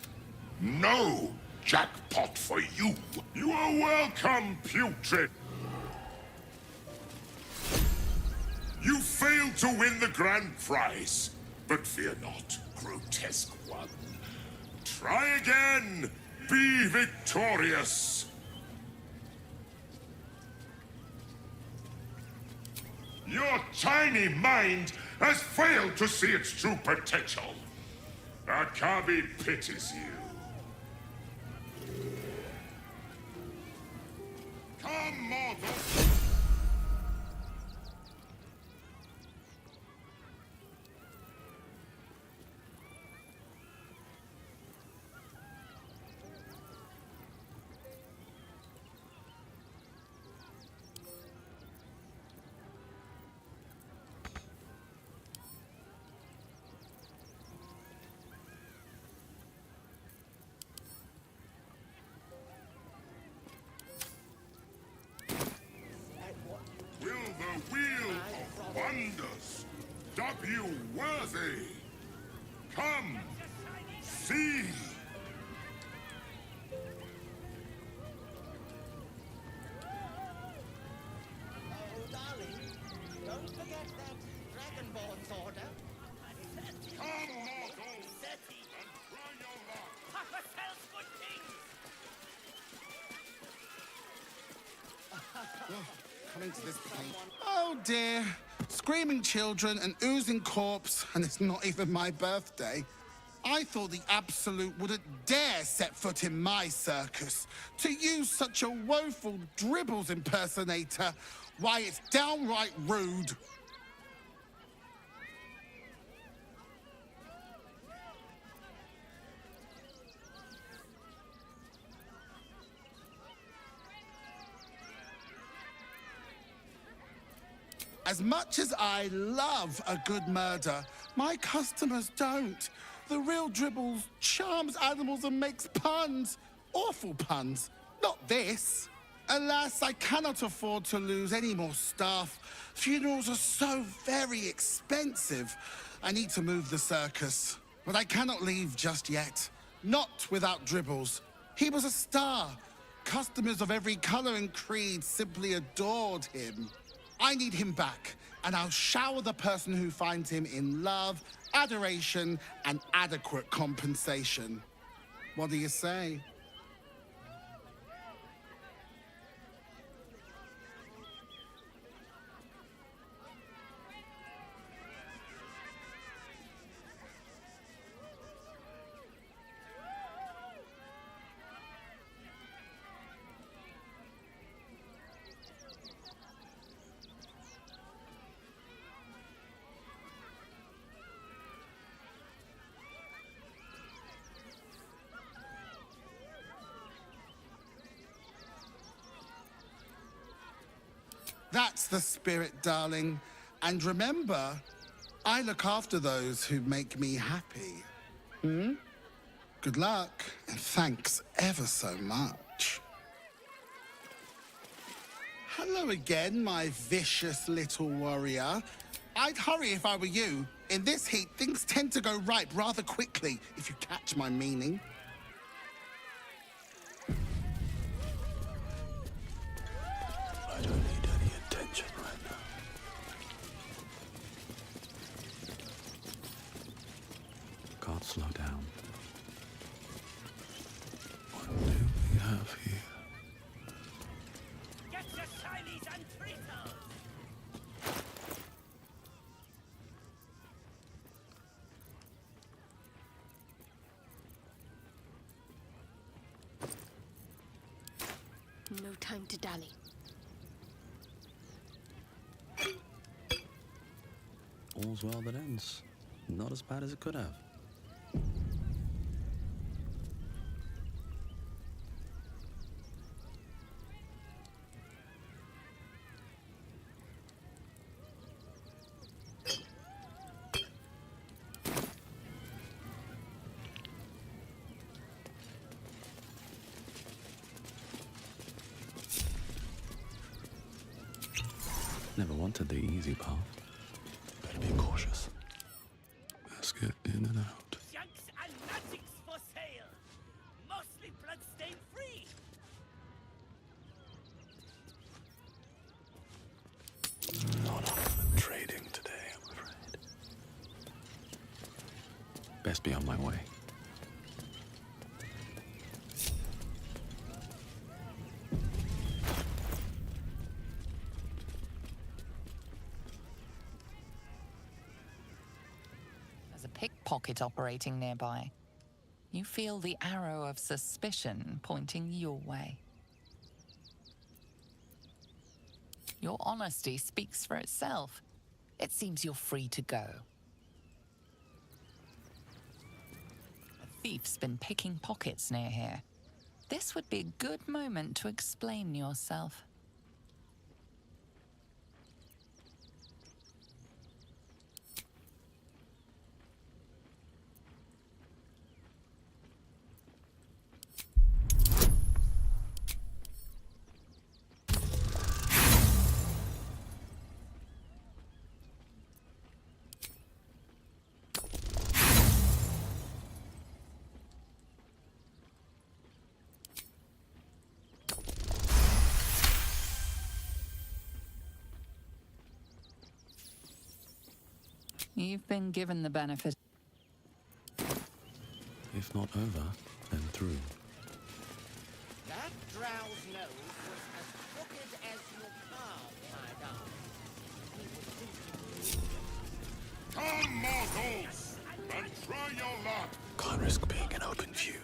No jackpot for you. You are welcome, putrid. You failed to win the grand prize. But fear not, grotesque one. Try again. Be victorious. Your tiny mind has failed to see its true potential. Akabi pities you. Come, mortal. Wonders, dub you worthy. Come, see. Oh, darling, don't forget that Dragonborn's order. Come, mortals, and try your luck. Papa sells good things. Coming to this plane. Oh dear. Screaming children, an oozing corpse, and it's not even my birthday. I thought the Absolute wouldn't dare set foot in my circus. To use such a woeful Dribbles impersonator, why, it's downright rude. As much as I love a good murder, my customers don't. The real Dribbles charms animals and makes puns. Awful puns. Not this. Alas, I cannot afford to lose any more staff. Funerals are so very expensive. I need to move the circus. But I cannot leave just yet. Not without Dribbles. He was a star. Customers of every color and creed simply adored him. I need him back, and I'll shower the person who finds him in love, adoration, and adequate compensation. What do you say? That's the spirit, darling. And remember, I look after those who make me happy. Good luck, and thanks ever so much. Hello again, my vicious little warrior. I'd hurry if I were you. In this heat, things tend to go ripe rather quickly, if you catch my meaning. I don't need any attention right now. Can't slow down. What do we have here? Get your shinies and treaters! No time to dally. All's well that ends. Not as bad as it could have. Never wanted the easy path. Better be cautious. Let's get in and out. Junks and magics for sale! Mostly bloodstain free! Not up for trading today, I'm afraid. Best be on my way. There's a pickpocket operating nearby. You feel the arrow of suspicion pointing your way. Your honesty speaks for itself. It seems you're free to go. A thief's been picking pockets near here. This would be a good moment to explain yourself. You've been given the benefit. If not over, then through. That drow's nose was as crooked as you carved, my darling. He would think you Can't risk being in open view.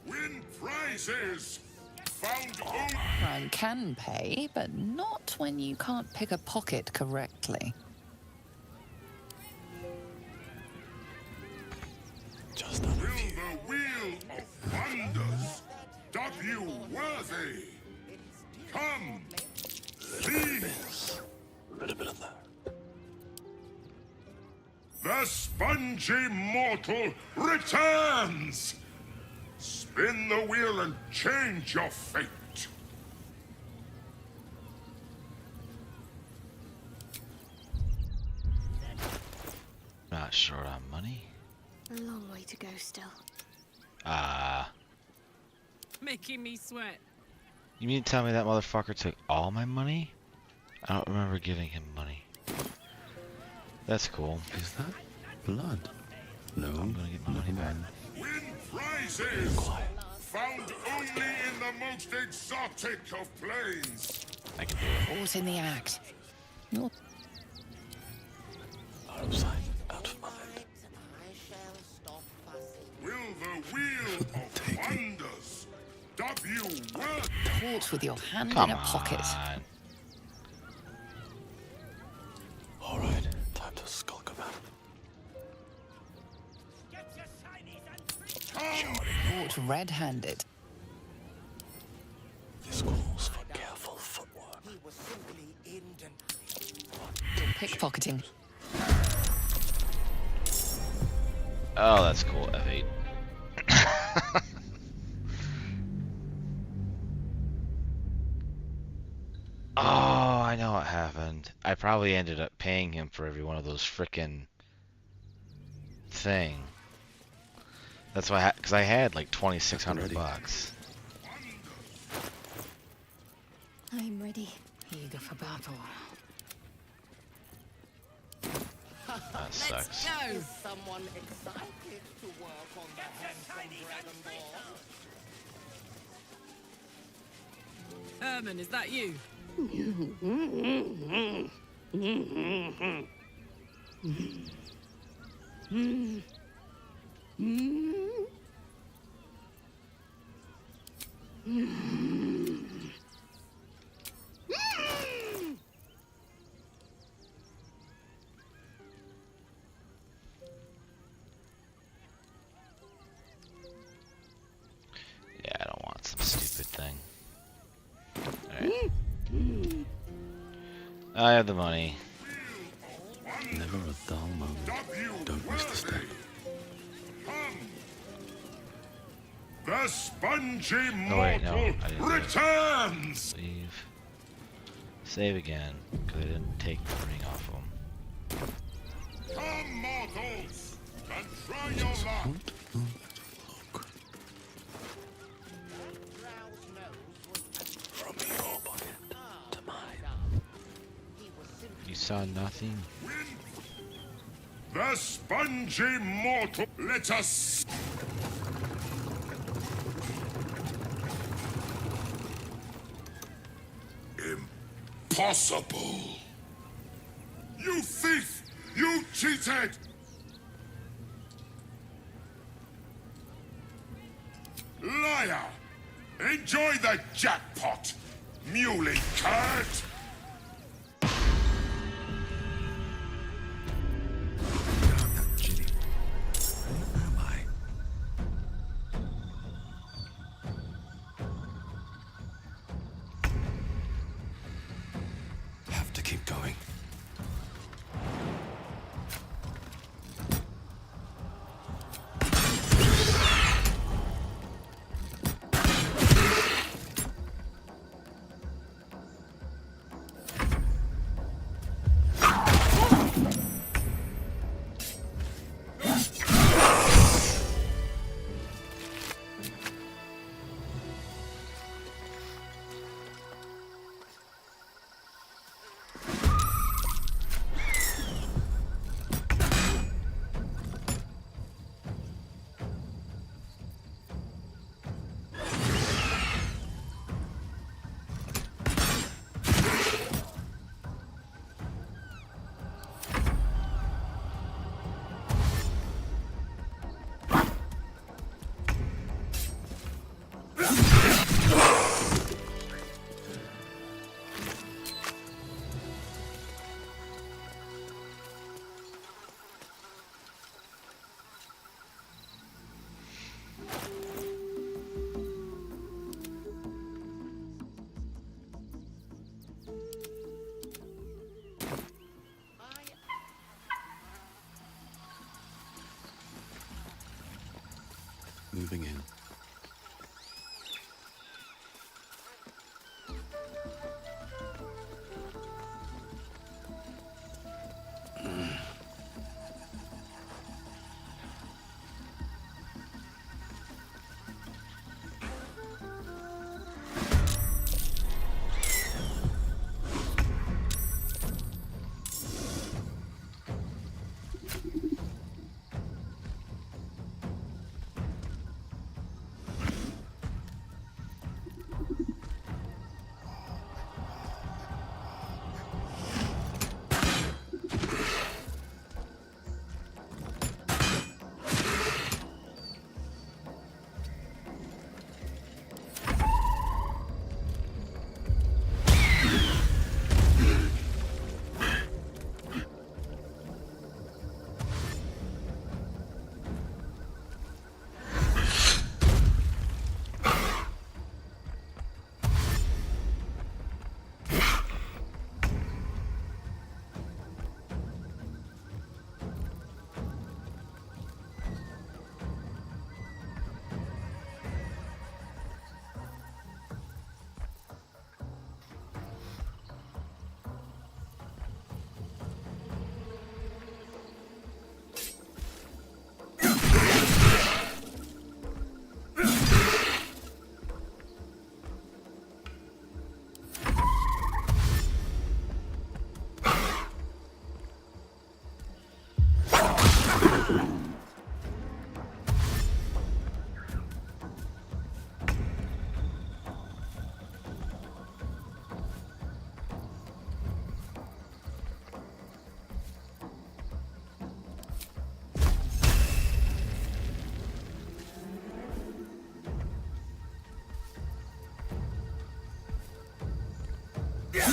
Win prizes! Found only... Crime can pay, but not when you can't pick a pocket correctly. Just out of view. The wheel of wonders dub you worthy. Come, please. A little bit of that. The spongy mortal returns. Spin the wheel and change your fate. Not short on money. A long way to go still. Making me sweat. You mean to tell me that motherfucker took all my money? I don't remember giving him money. That's cool. Is that blood? No. I'm gonna get my money back. Win prizes! Found only in the most exotic of planes. I can do it. Caught in the act. You're Out of sight, out of mind. Will the wheel of wonders dub you worthy? caught with your hand Come in a pocket. on. Alright, time to skulk about. Caught red-handed. This calls for careful footwork. Pickpocketing. Oh, that's cool. F8. Oh, I know what happened. I probably ended up paying him for every one of those frickin' thing. That's why, because I had like 2,600 bucks. I'm ready. Eager for battle. That sucks. Go! Is someone excited to work on the handsome dragon board? Herman, is that you? Yeah, I don't want some stupid thing. Alright. I have the money. Never a dull moment. Don't miss the step. The spongy Oh wait, no, mortal I didn't do it. returns. Leave. Save again, because I didn't take the ring off of him. Come, mortals, and try your luck. From your pocket to mine. You saw nothing? The spongy mortal. Let us. Impossible! You thief! You cheated! Liar! Enjoy the jackpot, muley curt! Have to keep going. If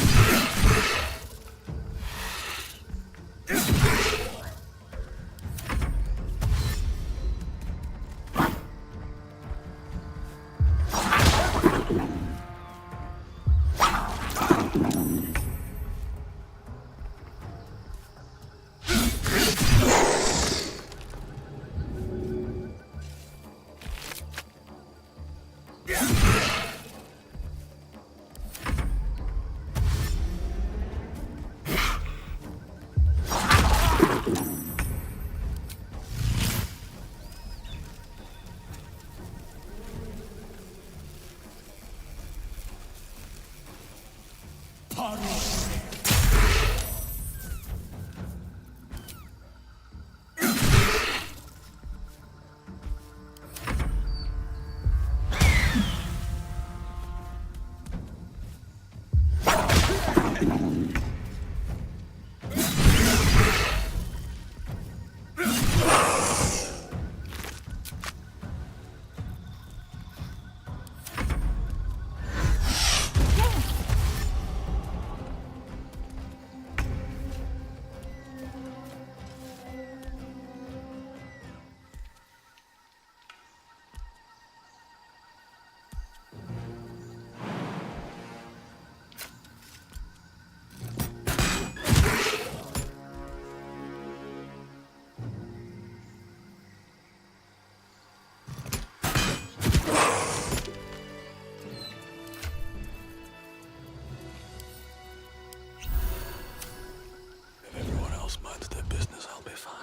everyone else minds their business, I'll be fine.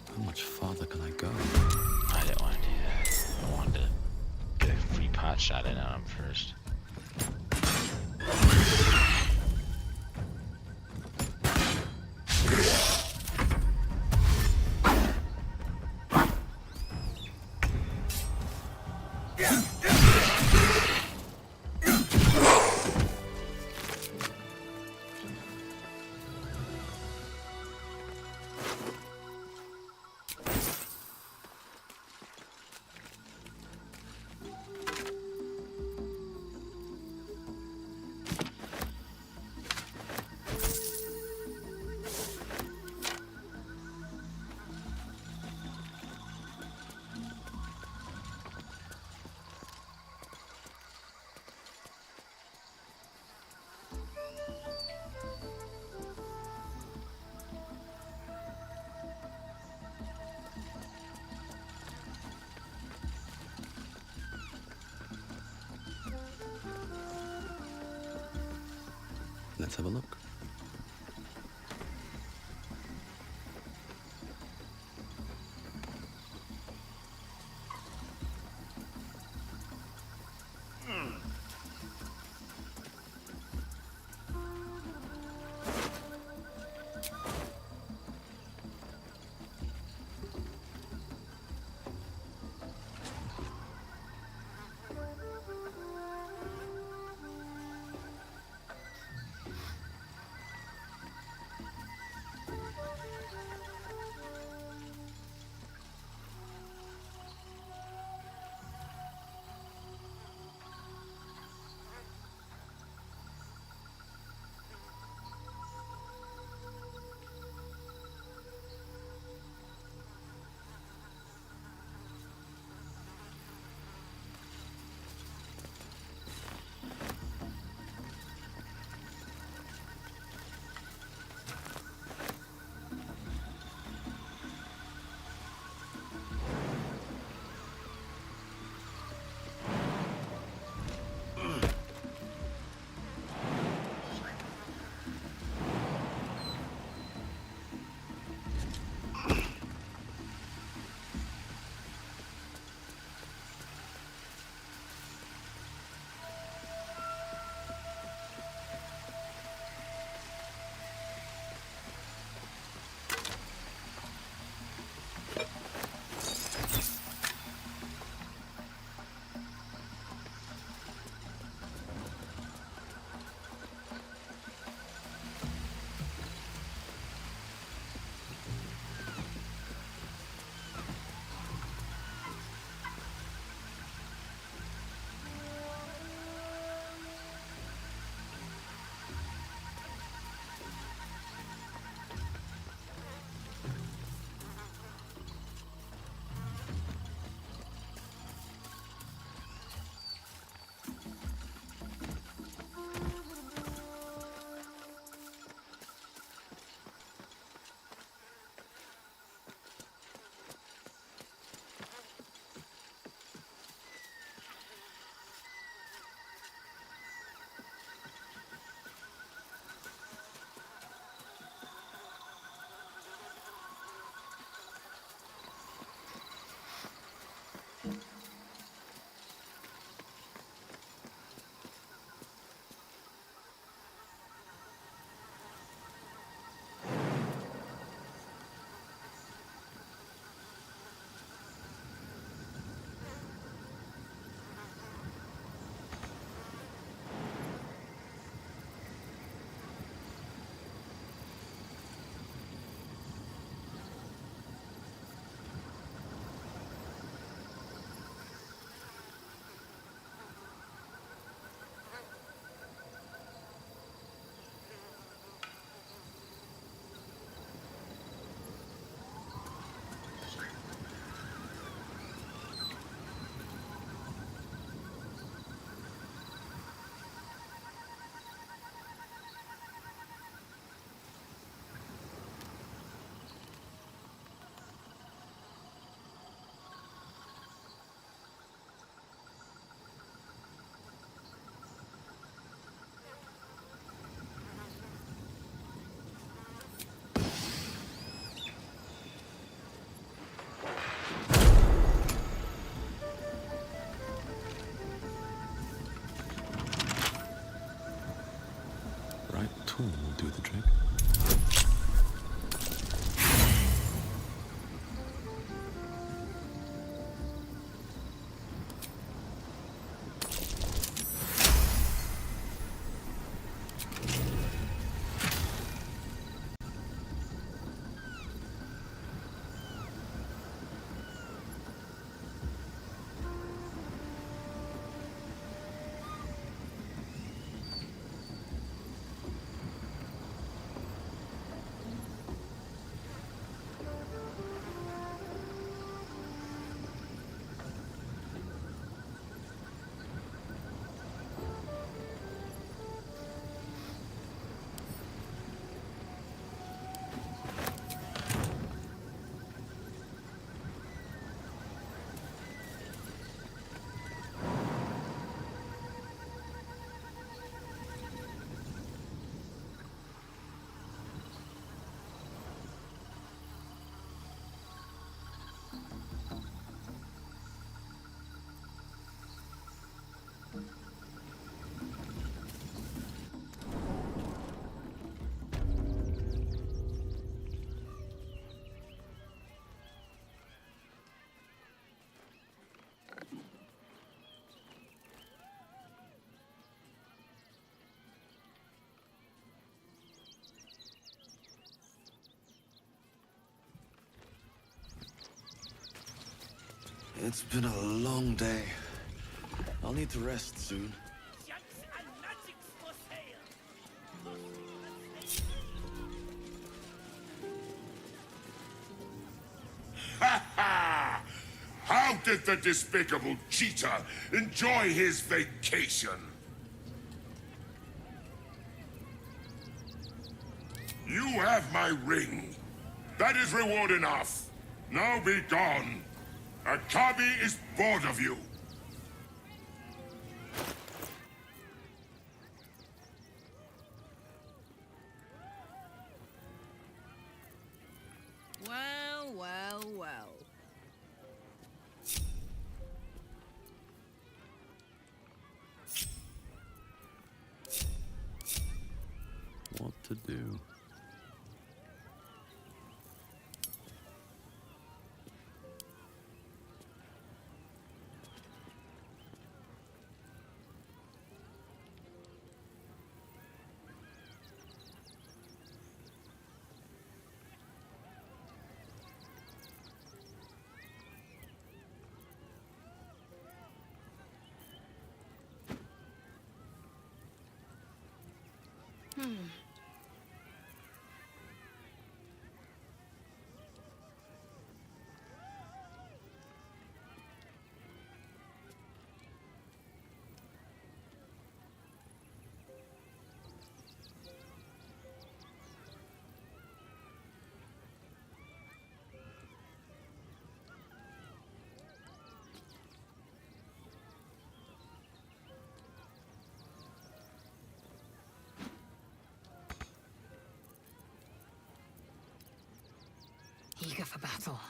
How much farther can I go? I didn't want to do that. I wanted to get a free pot shot in on him first. Let's have a look. tool will do the trick. It's been a long day. I'll need to rest soon. Ha ha! How did the despicable cheater enjoy his vacation? You have my ring. That is reward enough. Now be gone. Akabi is bored of you. Well, well, well. What to do? Eager for battle.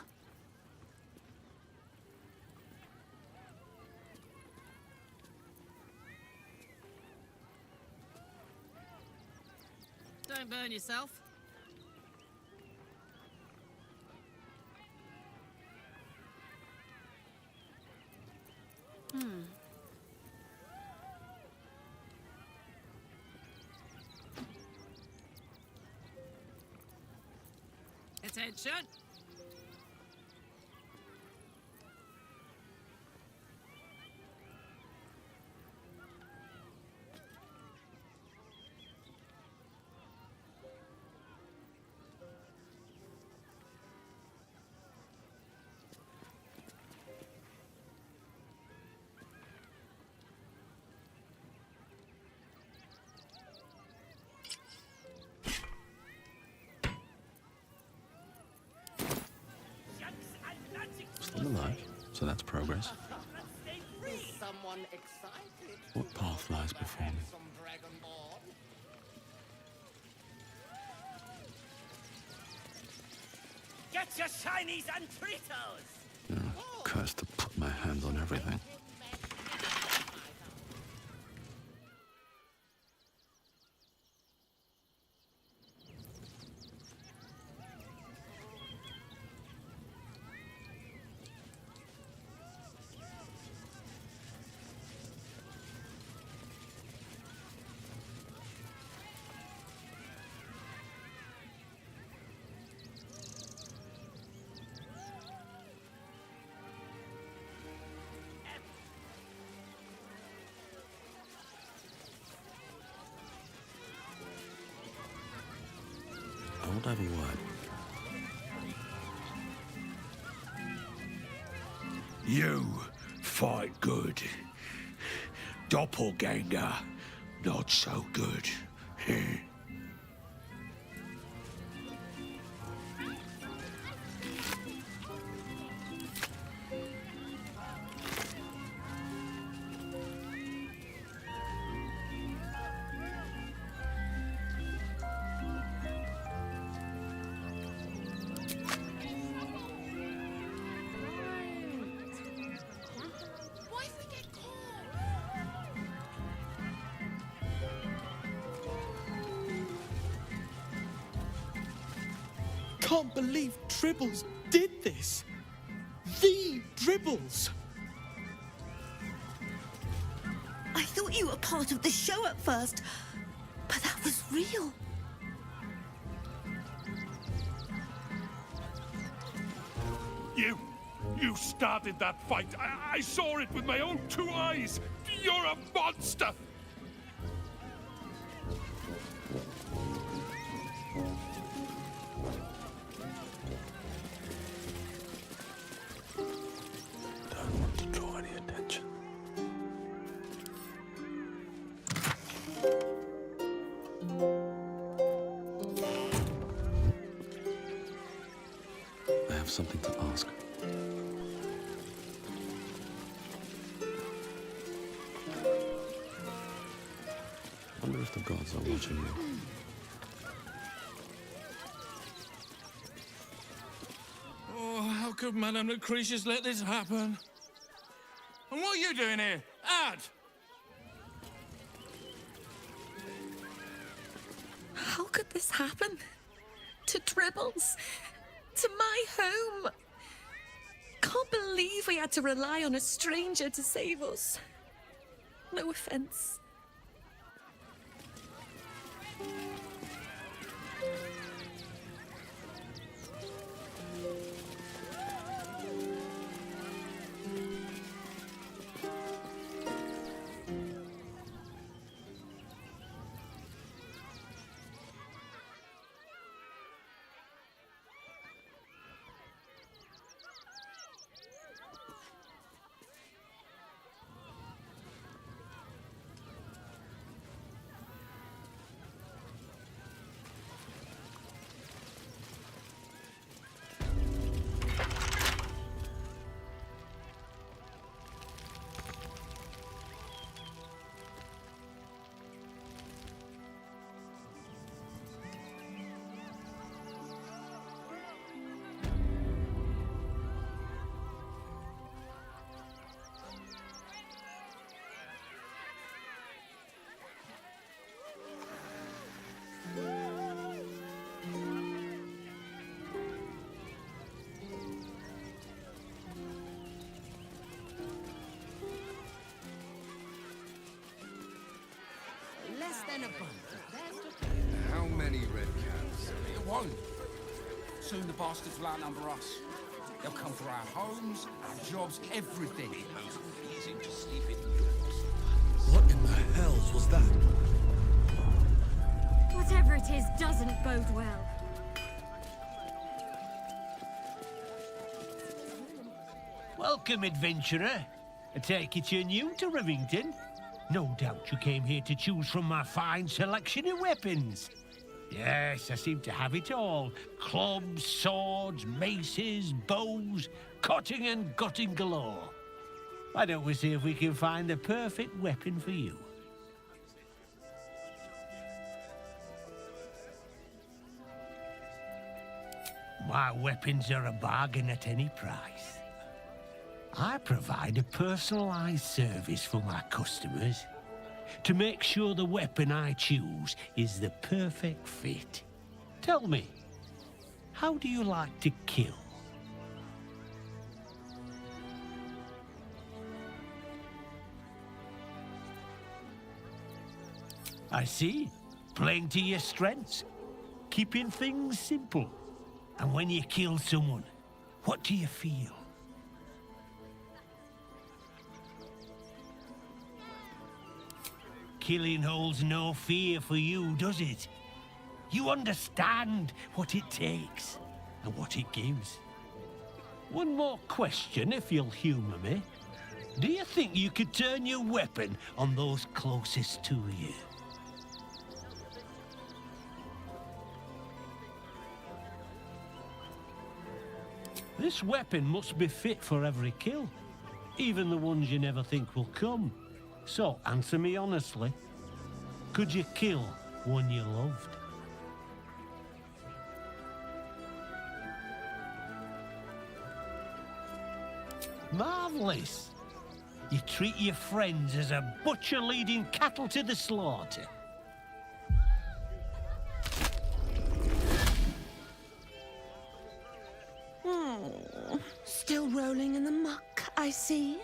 Don't burn yourself. Attention! Still alive, so that's progress. Is someone excited? What path lies before me? Get your shinies and Tritos! Cursed to put my hands on everything. I'd have a word. You fight good. Doppelganger, not so good. Can't believe Dribbles did this. The Dribbles. I thought you were part of the show at first, but that was real. You started that fight. I saw it with my own 2 eyes. You're a monster. Don't want to draw any attention. I have something to ask. I wonder if the gods are watching you. Oh, how could Madame Lucretius let this happen? And what are you doing here? Ad! How could this happen? To Dribbles? To my home? Can't believe we had to rely on a stranger to save us. No offense. Less than a bunch. How many red caps? It won't. Soon the bastards will outnumber us. They'll come for our homes, our jobs, everything. Most pleasing to sleep indoors. What in the hells was that? Whatever it is doesn't bode well. Welcome, adventurer. I take it you're new to Rivington. No doubt you came here to choose from my fine selection of weapons. Yes, I seem to have it all. Clubs, swords, maces, bows, cutting and gutting galore. Why don't we see if we can find the perfect weapon for you? My weapons are a bargain at any price. I provide a personalized service for my customers to make sure the weapon I choose is the perfect fit. Tell me, how do you like to kill? I see. Playing to your strengths. Keeping things simple. And when you kill someone, what do you feel? Killing holds no fear for you, does it? You understand what it takes and what it gives. One more question, if you'll humour me. Do you think you could turn your weapon on those closest to you? This weapon must be fit for every kill, even the ones you never think will come. So, answer me honestly. Could you kill one you loved? Marvellous! You treat your friends as a butcher leading cattle to the slaughter. Still rolling in the muck, I see.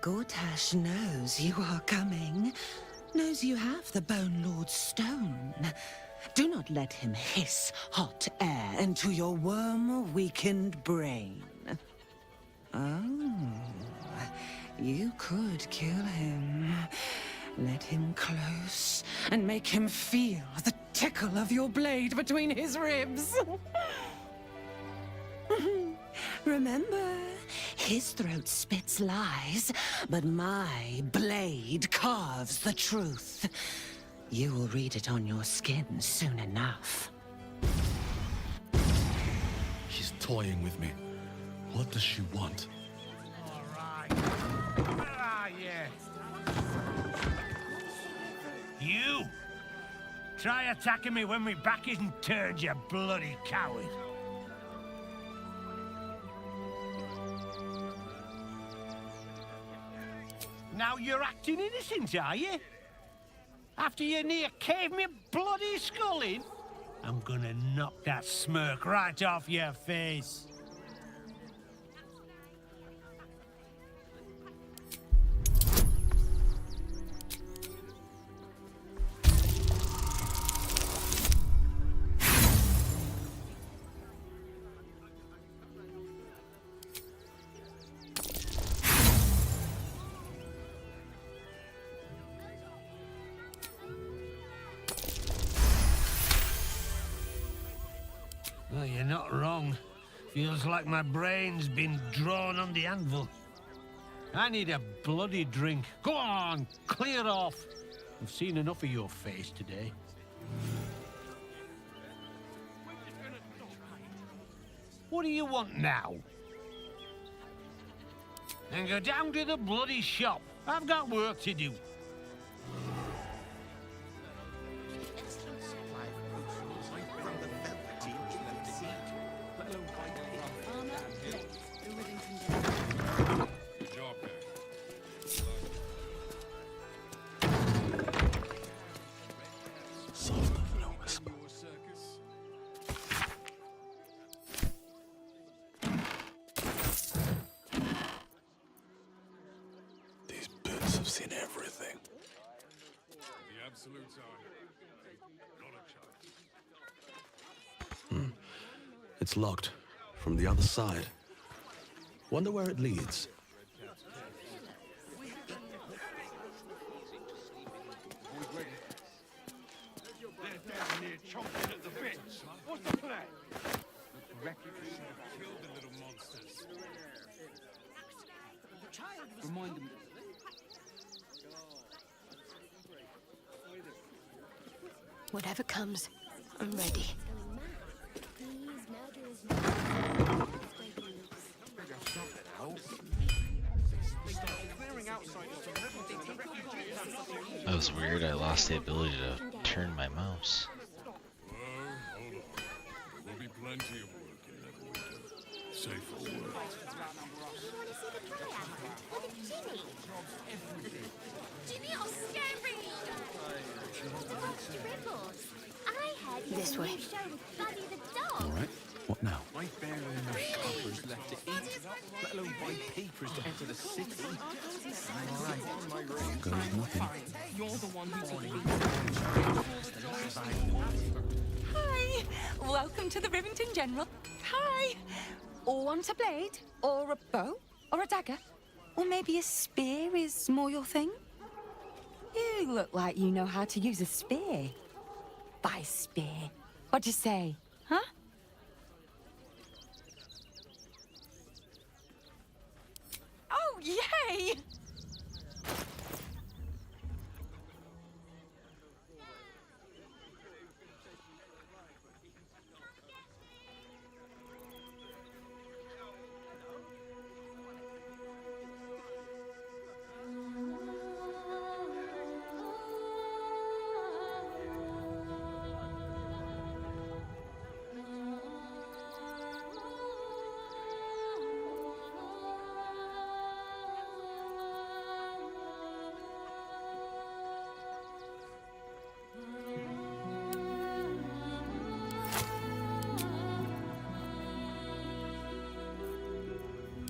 Gortash knows you are coming. Knows you have the Bone Lord's stone. Do not let him hiss hot air into your worm-weakened brain. Oh, you could kill him. Let him close and make him feel the tickle of your blade between his ribs. Remember, his throat spits lies, but my blade carves the truth. You will read it on your skin soon enough. She's toying with me. What does she want? All right. Where are you? You! Try attacking me when my back isn't turned, you bloody coward. Now you're acting innocent, are you? After you near caved me bloody skull in? I'm gonna knock that smirk right off your face. Well, you're not wrong. Feels like my brain's been drawn on the anvil. I need a bloody drink. Go on, clear off. I've seen enough of your face today. What do you want now? Then go down to the bloody shop. I've got work to do. These birds have seen everything. The absolutes are not a chance. It's locked from the other side. Wonder where it leads. They're down here chomping at the bits. What's the plan? The wreckage should have killed the little monsters. Remind them. Whatever comes, I'm ready. That was weird. I lost the ability to turn my mouse. Whoa, hold on. There will be plenty of work in Neverwinter. Safe for work. This way. All right, what now? I barely enough coppers left to eat, let alone buy papers to enter the city. Goes nothing. You're the one who Hi! Welcome to the Rivington General. Hi! Want a blade? Or a bow? Or a dagger? Or maybe a spear is more your thing? You look like you know how to use a spear. buy a spear. What'd you say? Huh? Oh, yay!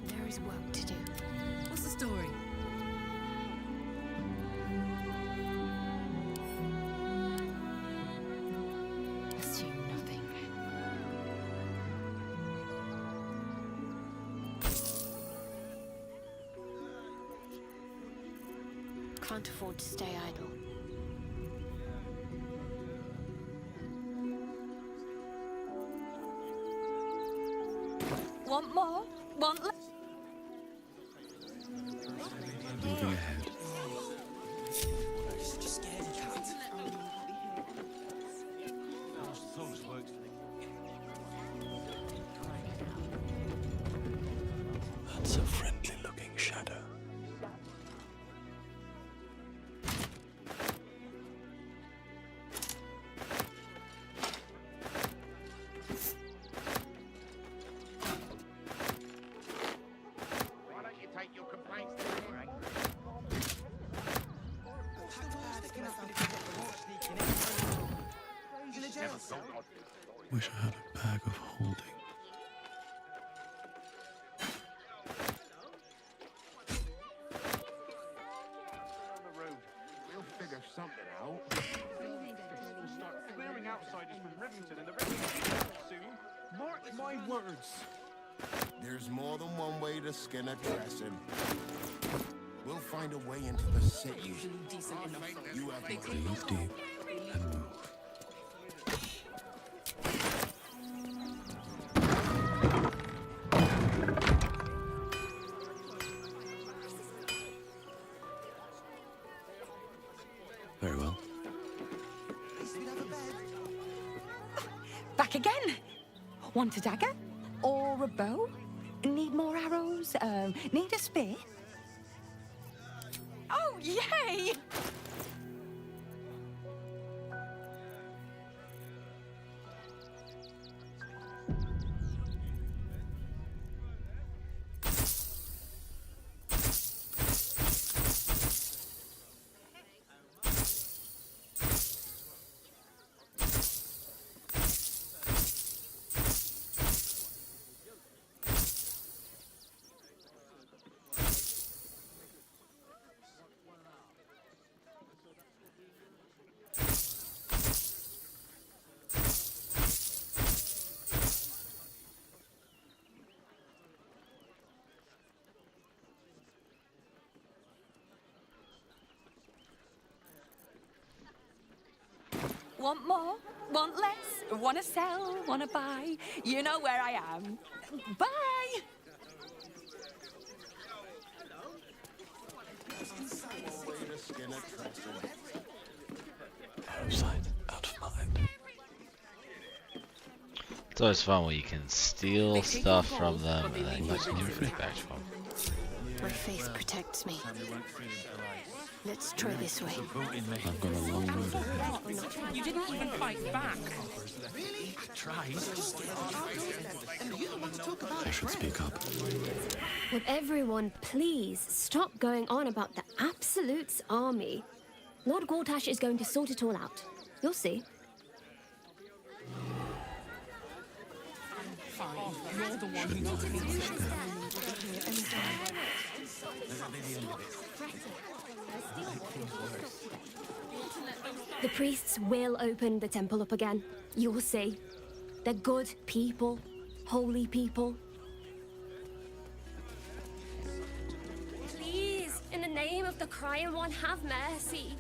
There is work to do. What's the story? Assume nothing. Can't afford to stay idle. Want more? Want less? Moving ahead. That's a friendly-looking shadow. Why don't you take your complaints to the ring? Wish I had a bag of holding. On the road. We'll figure something out. Start clearing outsiders from Rivington and the rest of the soon. Mark my words. There's more than one way to skin a crescent. We'll find a way into the city. You have Breathe deep and move. Very well. Back again. Want a dagger? Or a bow? Need more arrows? Need a spear? Oh, yay! Want more? Want less? Wanna sell? Wanna buy? You know where I am. Bye! Way to skin a crescent. Out of sight, out of mind. It's always fun when you can steal stuff from them and then you can give it right back to them. My faith protects me. Let's try this way. I've got a long road ahead. You didn't even fight back. Really? I tried. And you want to talk about I should speak up. Would everyone please stop going on about the Absolute's army? Lord Gortash is going to sort it all out. You'll see. You're the one who told me. The priests will open the temple up again. You'll see. They're good people, holy people. Please, in the name of the Crying One, have mercy.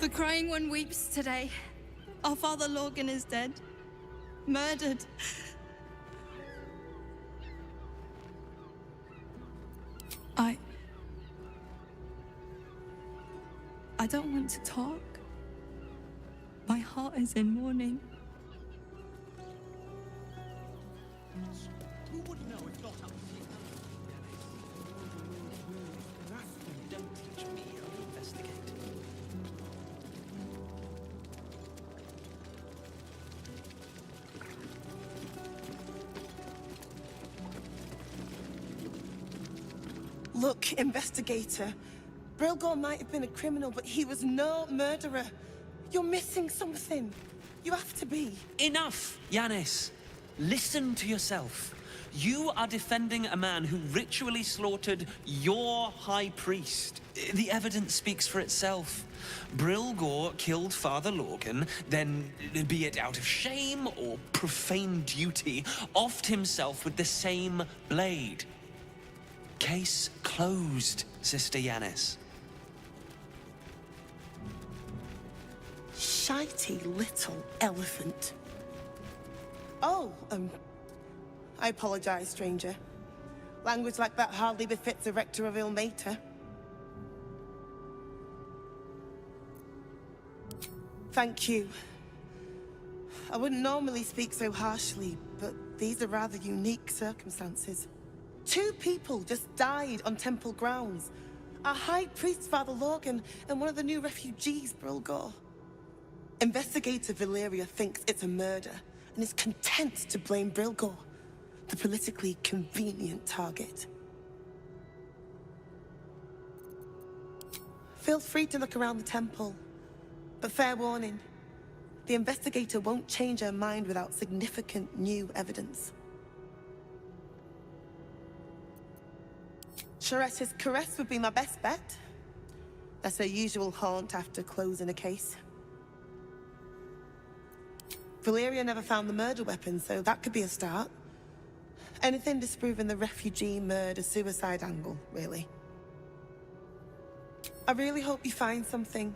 The crying one weeps today. Our father Lorgan is dead. Murdered. I don't want to talk. My heart is in mourning. Who would know if not us? Don't teach me how to investigate. Look, investigator. Brilgor might have been a criminal, but he was no murderer. You're missing something. You have to be. Enough, Yanis. Listen to yourself. You are defending a man who ritually slaughtered your high priest. The evidence speaks for itself. Brilgor killed Father Lorgan, then, be it out of shame or profane duty, offed himself with the same blade. Case closed, Sister Yanis. Shitey little elephant. Oh, I apologize, stranger. Language like that hardly befits a rector of Ilmater. Thank you. I wouldn't normally speak so harshly, but these are rather unique circumstances. 2 people just died on temple grounds. Our high priest, Father Lorgan, and one of the new refugees, Brilgor. Investigator Valeria thinks it's a murder and is content to blame Brilgor, the politically convenient target. Feel free to look around the temple, but fair warning, the investigator won't change her mind without significant new evidence. Charetta's caress would be my best bet. That's her usual haunt after closing a case. Valeria never found the murder weapon, so that could be a start. Anything disproving the refugee murder-suicide angle, really. I really hope you find something.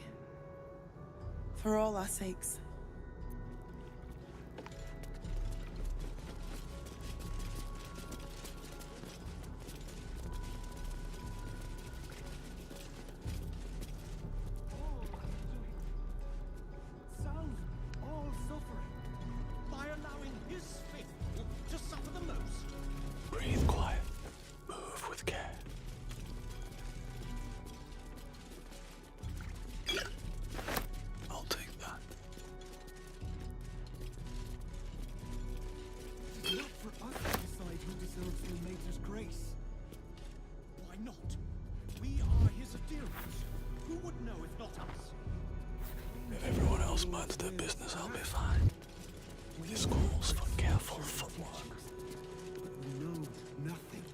For all our sakes. Breathe quiet. Move with care. I'll take that. It is not for us to decide who deserves Ilmater's grace. Why not? We are his adherents. Who would know if not us? If everyone else minds their business, I'll be fine. This calls for careful footwork. We know nothing.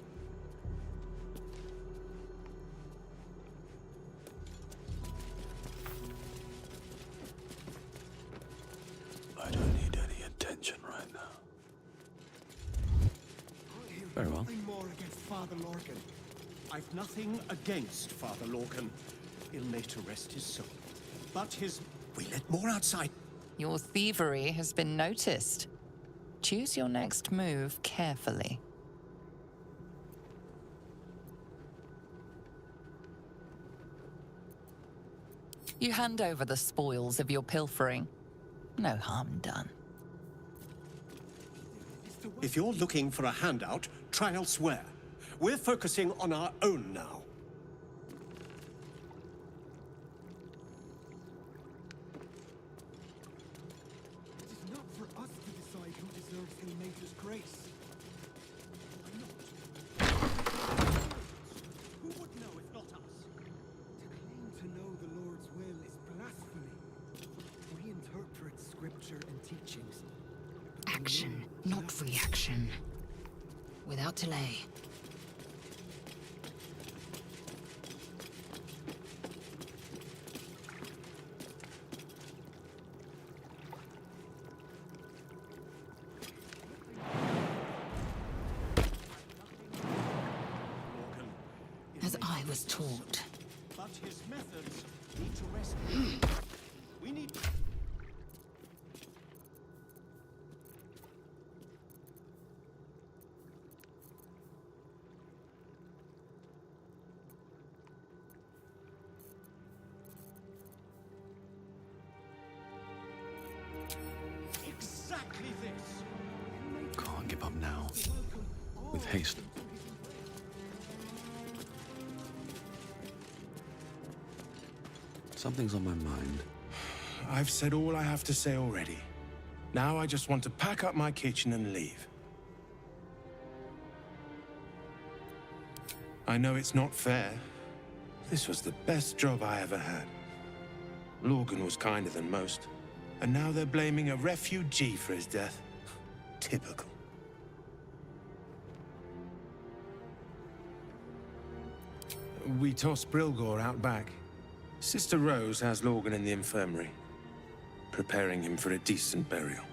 I don't need any attention right now. Very well. Nothing more against Father Lorgan. I've nothing against Father Lorgan. Ilmater rest his soul. But we let more outside. Your thievery has been noticed. Choose your next move carefully. You hand over the spoils of your pilfering. No harm done. If you're looking for a handout, try elsewhere. We're focusing on our own now. It is not for us to decide who deserves Ilmater's grace. Why not? Who would know if not us? To claim to know the Lord's will is blasphemy. We interpret scripture and teachings. Action, not reaction. Without delay. As I was taught. But his methods need to rest. We need... Exactly this. Can't give up now. With haste. Something's on my mind. I've said all I have to say already. Now I just want to pack up my kitchen and leave. I know it's not fair. This was the best job I ever had. Lorgan was kinder than most. And now they're blaming a refugee for his death. Typical. We tossed Brilgor out back. Sister Rose has Lorgan in the infirmary, preparing him for a decent burial.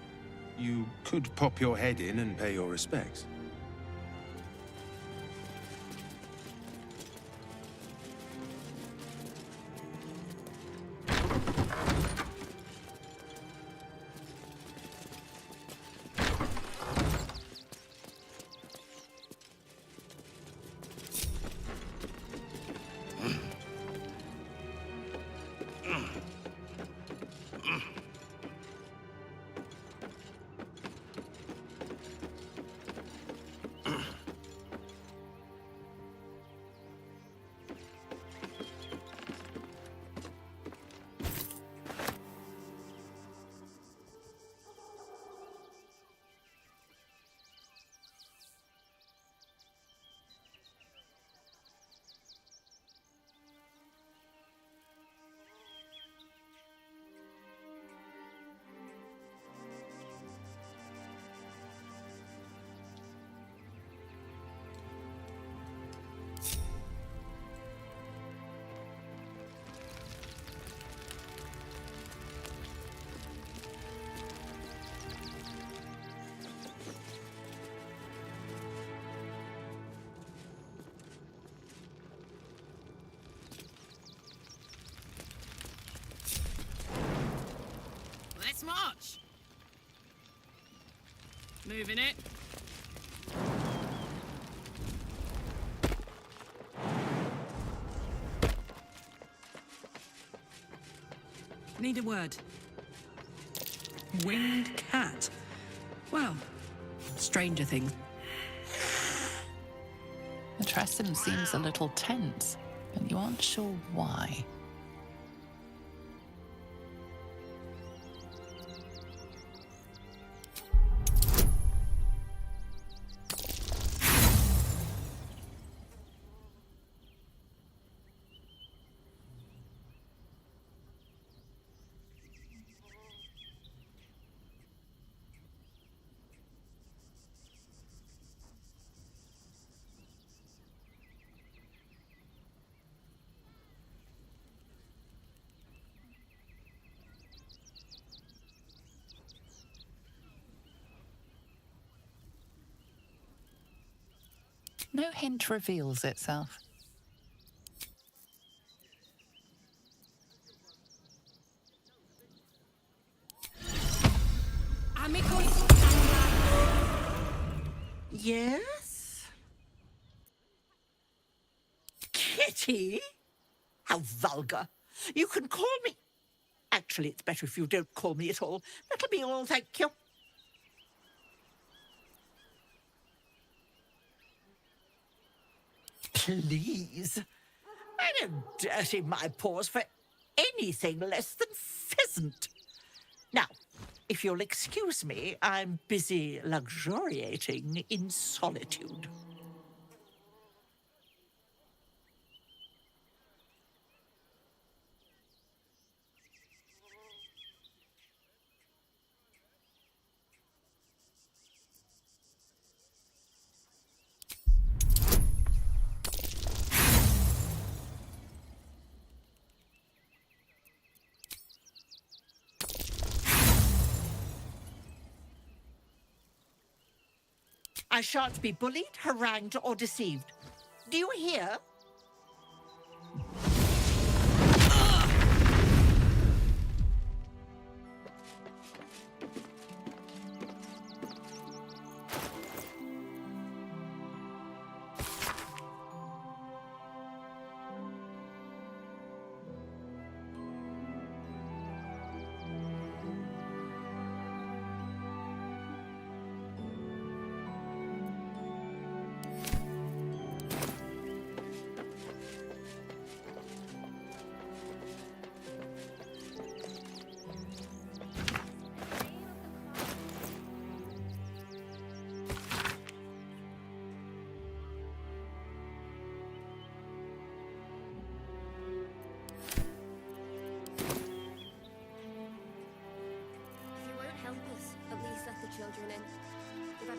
You could pop your head in and pay your respects. Let's march. Moving it. Need a word. Winged cat. Well, stranger things. The Tressum seems a little tense, but you aren't sure why. No hint reveals itself. Yes? Kitty? How vulgar. You can call me... Actually, it's better if you don't call me at all. That'll be all, thank you. Please. I don't dirty my paws for anything less than pheasant. Now, if you'll excuse me, I'm busy luxuriating in solitude. I shan't be bullied, harangued, or deceived. Do you hear?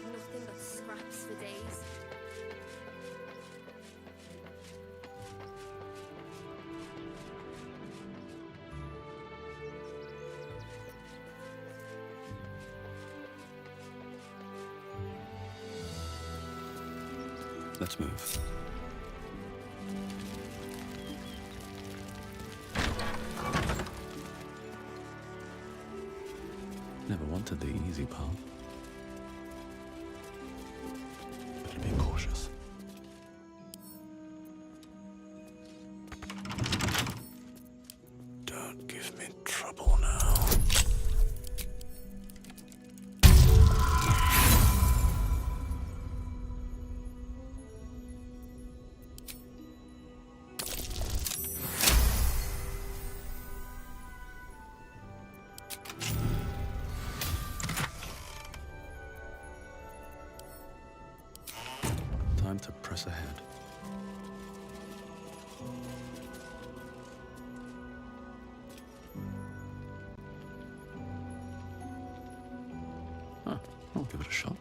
have nothing but scraps for days. Let's move. Never wanted the easy path. Better be cautious. Don't give me trouble now. Time to press ahead. Huh, I'll give it a shot.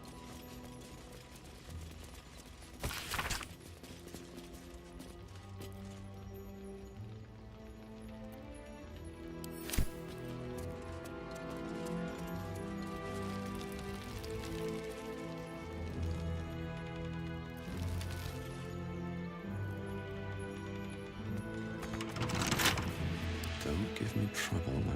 Don't give me trouble now.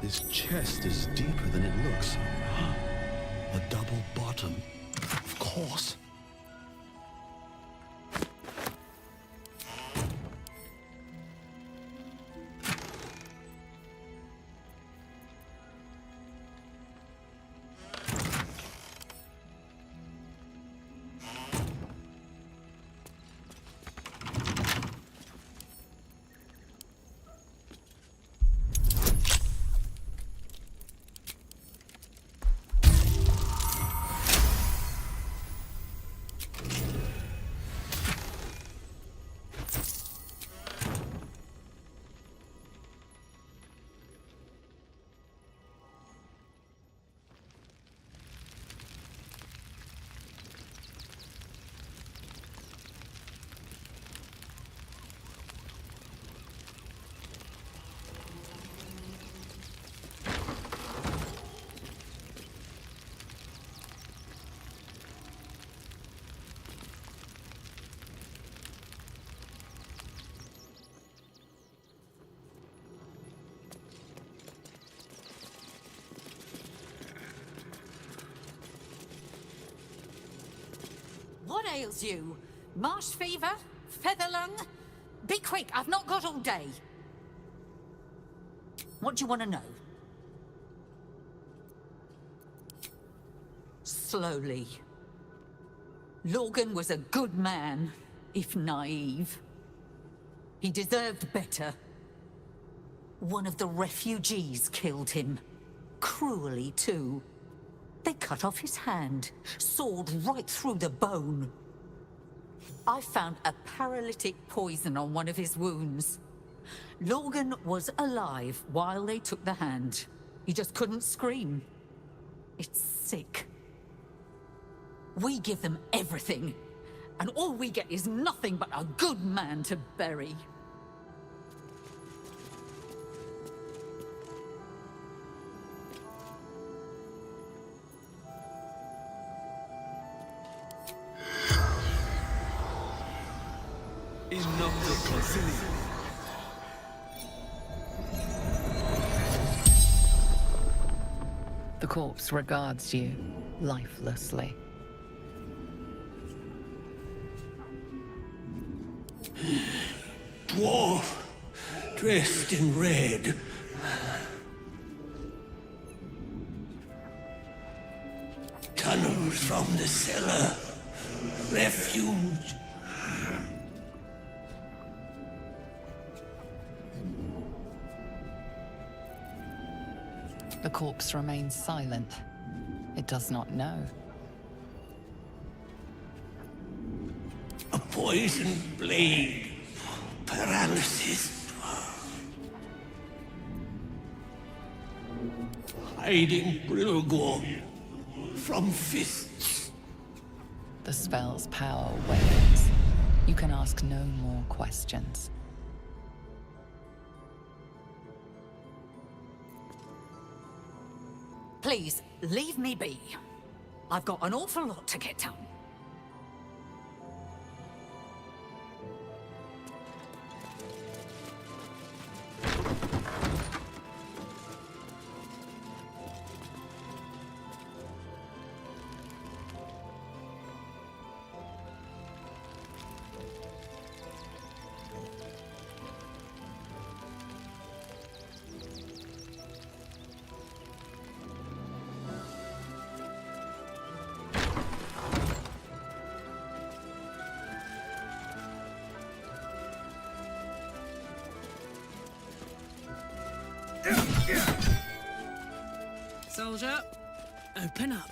This chest is deeper than it looks. A double bottom. Of course. What ails you? Marsh fever? Feather lung? Be quick, I've not got all day. What do you want to know? Slowly. Logan was a good man, if naive. He deserved better. One of the refugees killed him. Cruelly, too. They cut off his hand, sawed right through the bone. I found a paralytic poison on one of his wounds. Logan was alive while they took the hand. He just couldn't scream. It's sick. We give them everything, and all we get is nothing but a good man to bury. Enough to conciliate. The corpse regards you lifelessly. Dwarf, dressed in red. Tunnels from the cellar. Refuge. The corpse remains silent. It does not know. A poisoned blade. Paralysis. Hiding Brilgor from fists. The spell's power wanes. You can ask no more questions. Please, leave me be. I've got an awful lot to get done. Soldier, open up.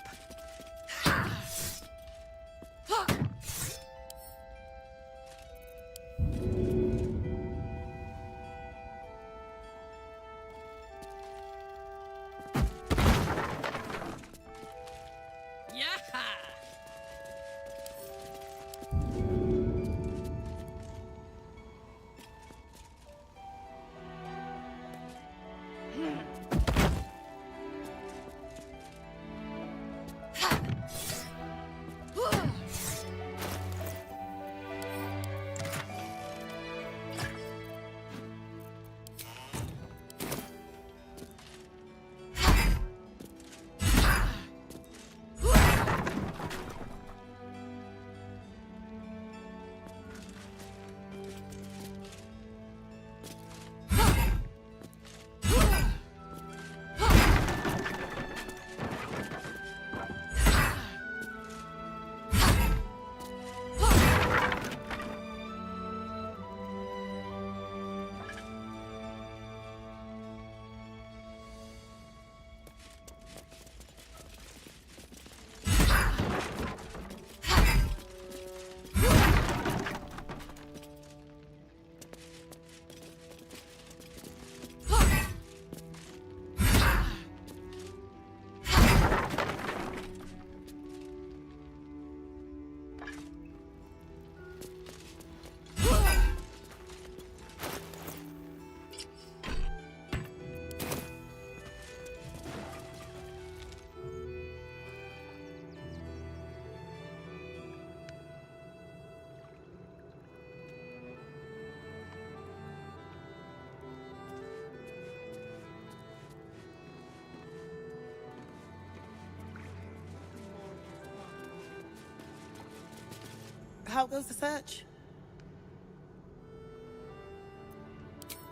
How goes the search?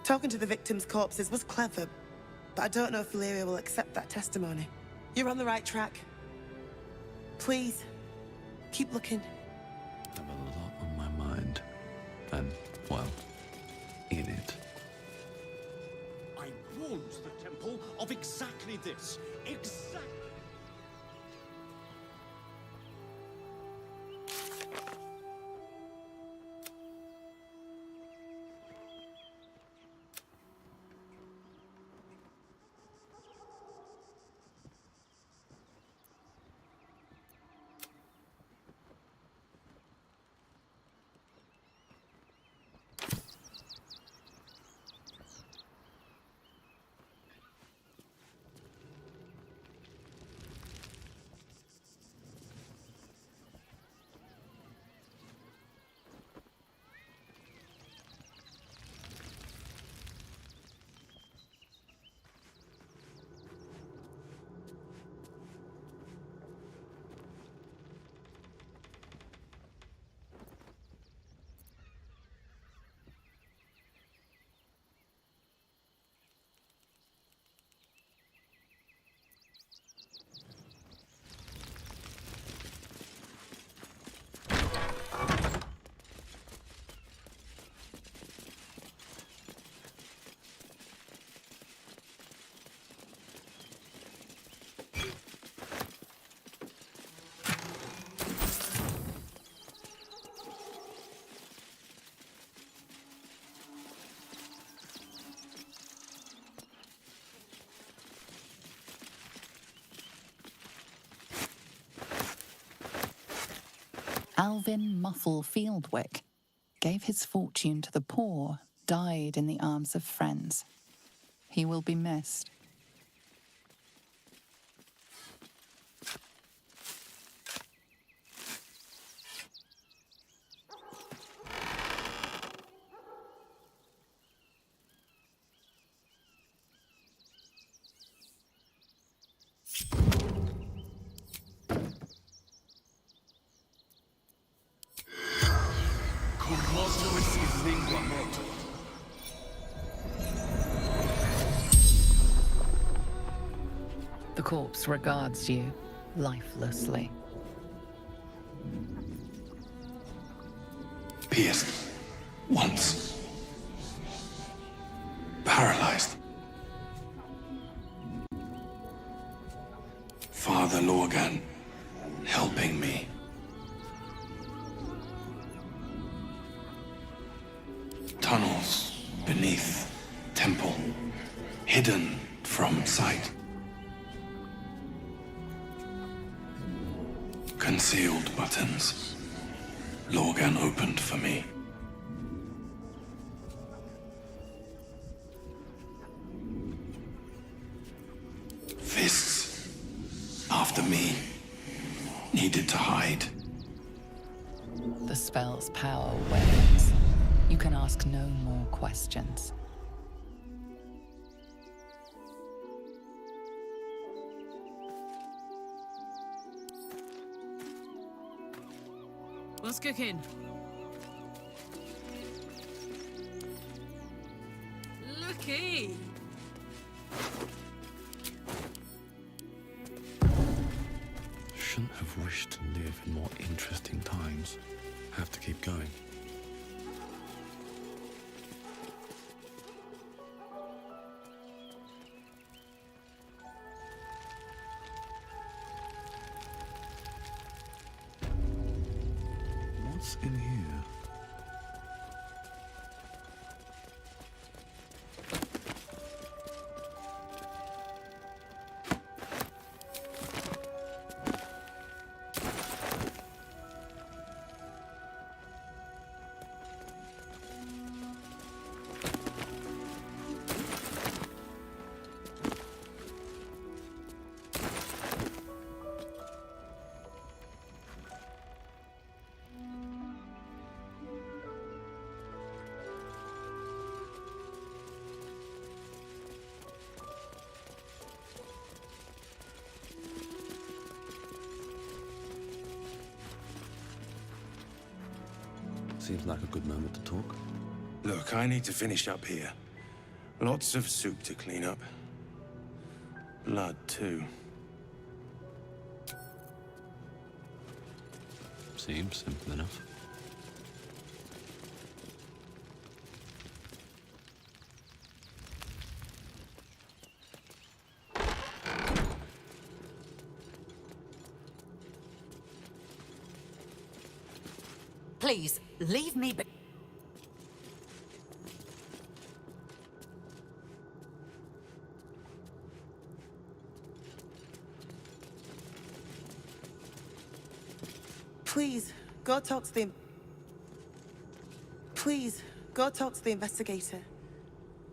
Talking to the victims' corpses was clever, but I don't know if Valyria will accept that testimony. You're on the right track. Please, keep looking. I have a lot on my mind. And, well, in it. I warned the temple of exactly this. Exactly. Alvin Muffle Fieldwick gave his fortune to the poor, died in the arms of friends. He will be missed. The corpse regards you lifelessly. Pierced. Once. Paralyzed. Father Lorgan helping me. Tunnels beneath temple, hidden from sight. Concealed buttons. Lorgan opened for me. Fists. After me. Needed to hide. The spell's power wanes. You can ask no more questions. What's cooking? Looky! Shouldn't have wished to live in more interesting times. Have to keep going. What's in here? Seems like a good moment to talk. Look, I need to finish up here. Lots of soup to clean up. Blood, too. Seems simple enough. Please, leave me be. Please, go talk to the... Please, go talk to the investigator.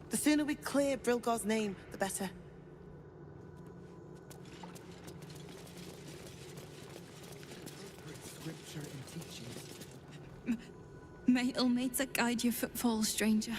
The sooner we clear Brilgor's name, the better. Scripture and teachings. May Ilmater guide your footfalls, stranger.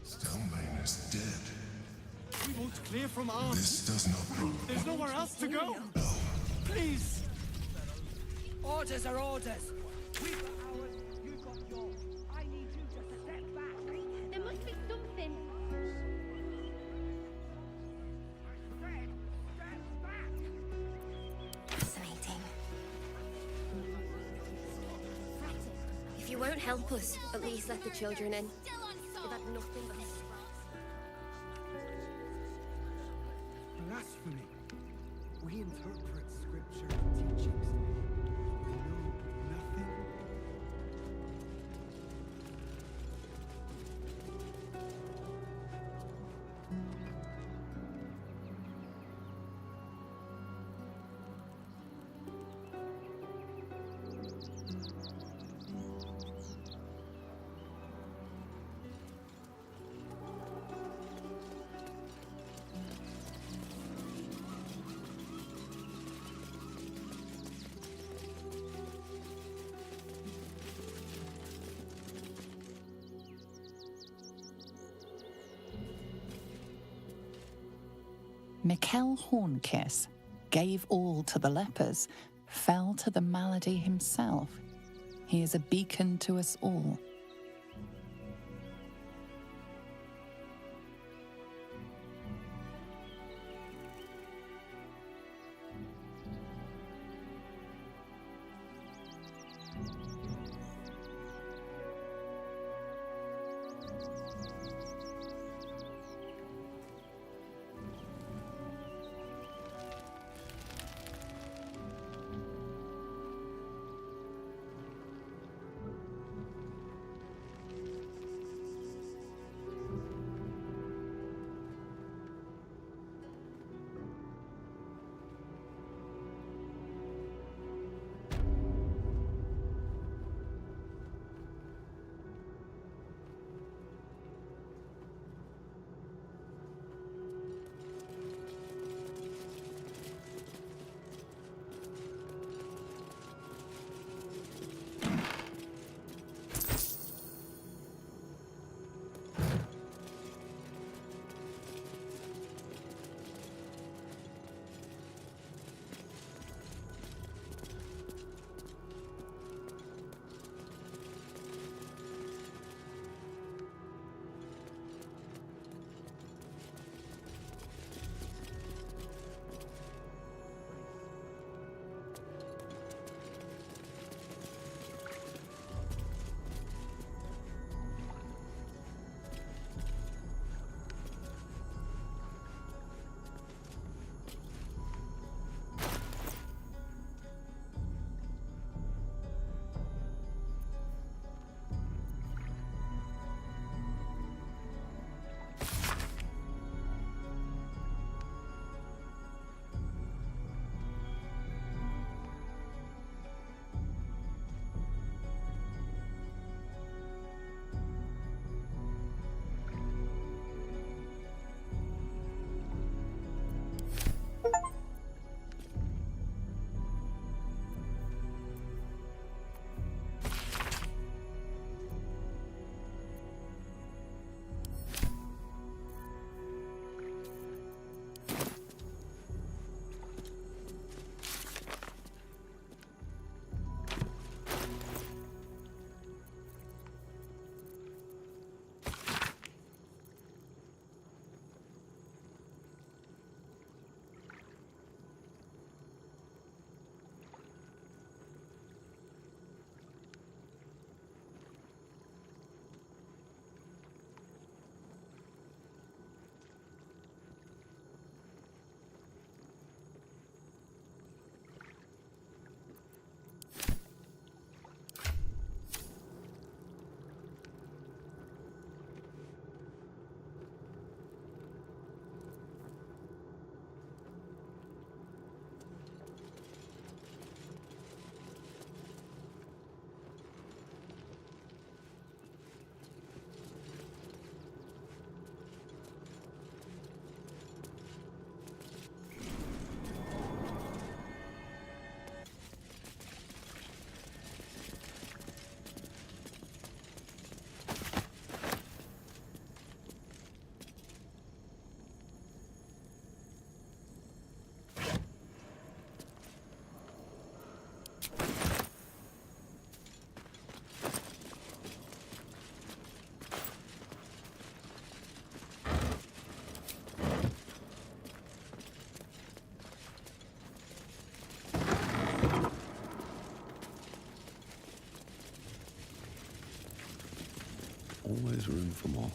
Stelmane is dead. We won't clear from arms. This does not prove. There's nowhere else to go. Please. Orders are orders. We've got our won't help us. At least let the children in. They've had nothing but... Blasphemy. We interpret scripture and teachings. We know nothing. Mikkel Hornkiss gave all to the lepers, fell to the malady himself. He is a beacon to us all. always room for more.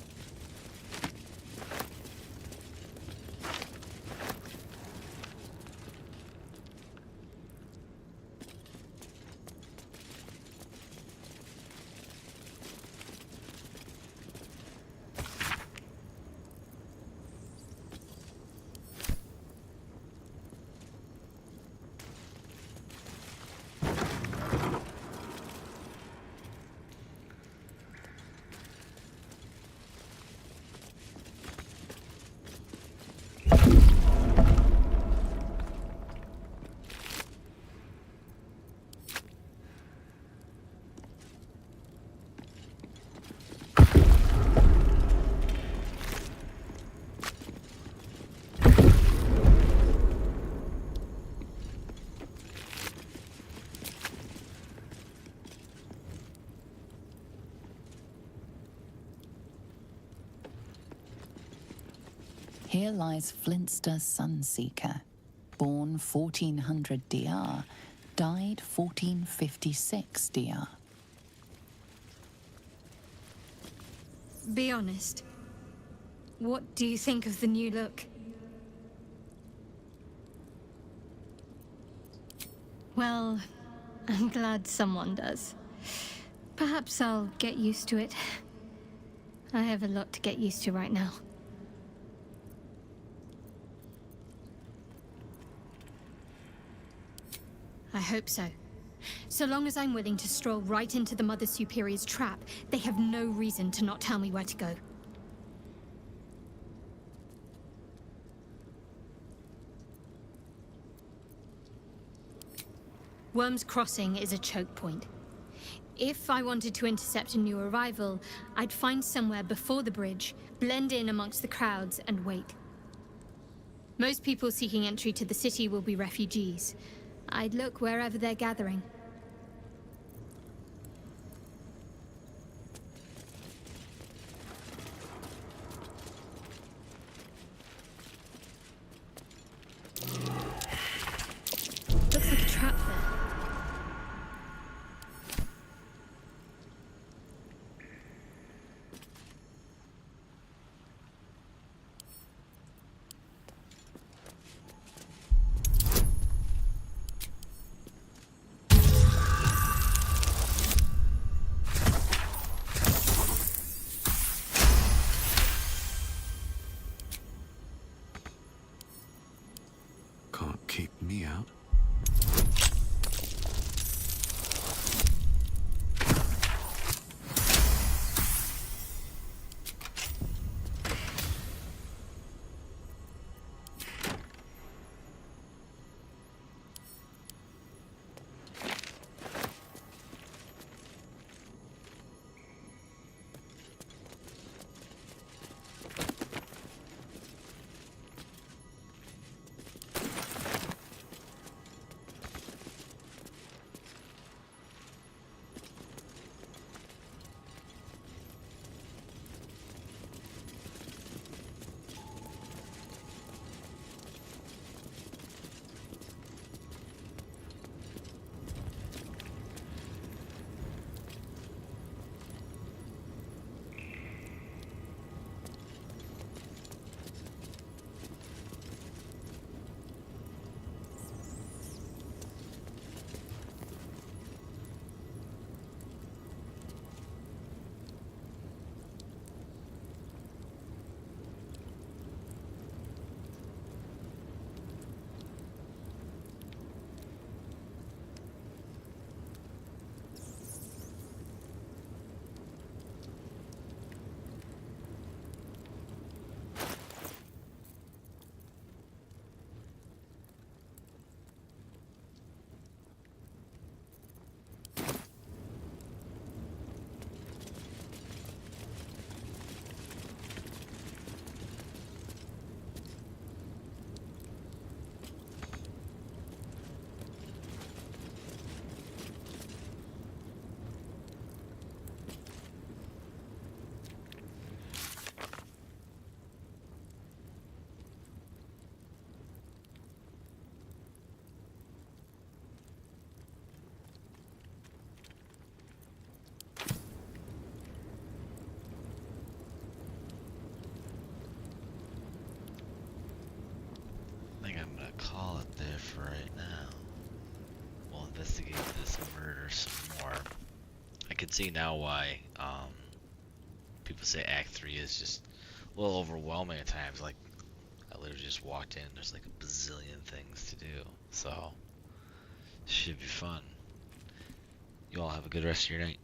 Here lies Flintster Sunseeker, born 1400 DR, died 1456 DR. Be honest. What do you think of the new look? Well, I'm glad someone does. Perhaps I'll get used to it. I have a lot to get used to right now. I hope so. So long as I'm willing to stroll right into the Mother Superior's trap, they have no reason to not tell me where to go. Worm's Crossing is a choke point. If I wanted to intercept a new arrival, I'd find somewhere before the bridge, blend in amongst the crowds, and wait. Most people seeking entry to the city will be refugees. I'd look wherever they're gathering. Looks like a trap there. Can't keep me out. investigate this murder some more. I can see now why people say Act 3 is just a little overwhelming at times. Like, I literally just walked in, there's like a bazillion things to do. So, should be fun. You all have a good rest of your night.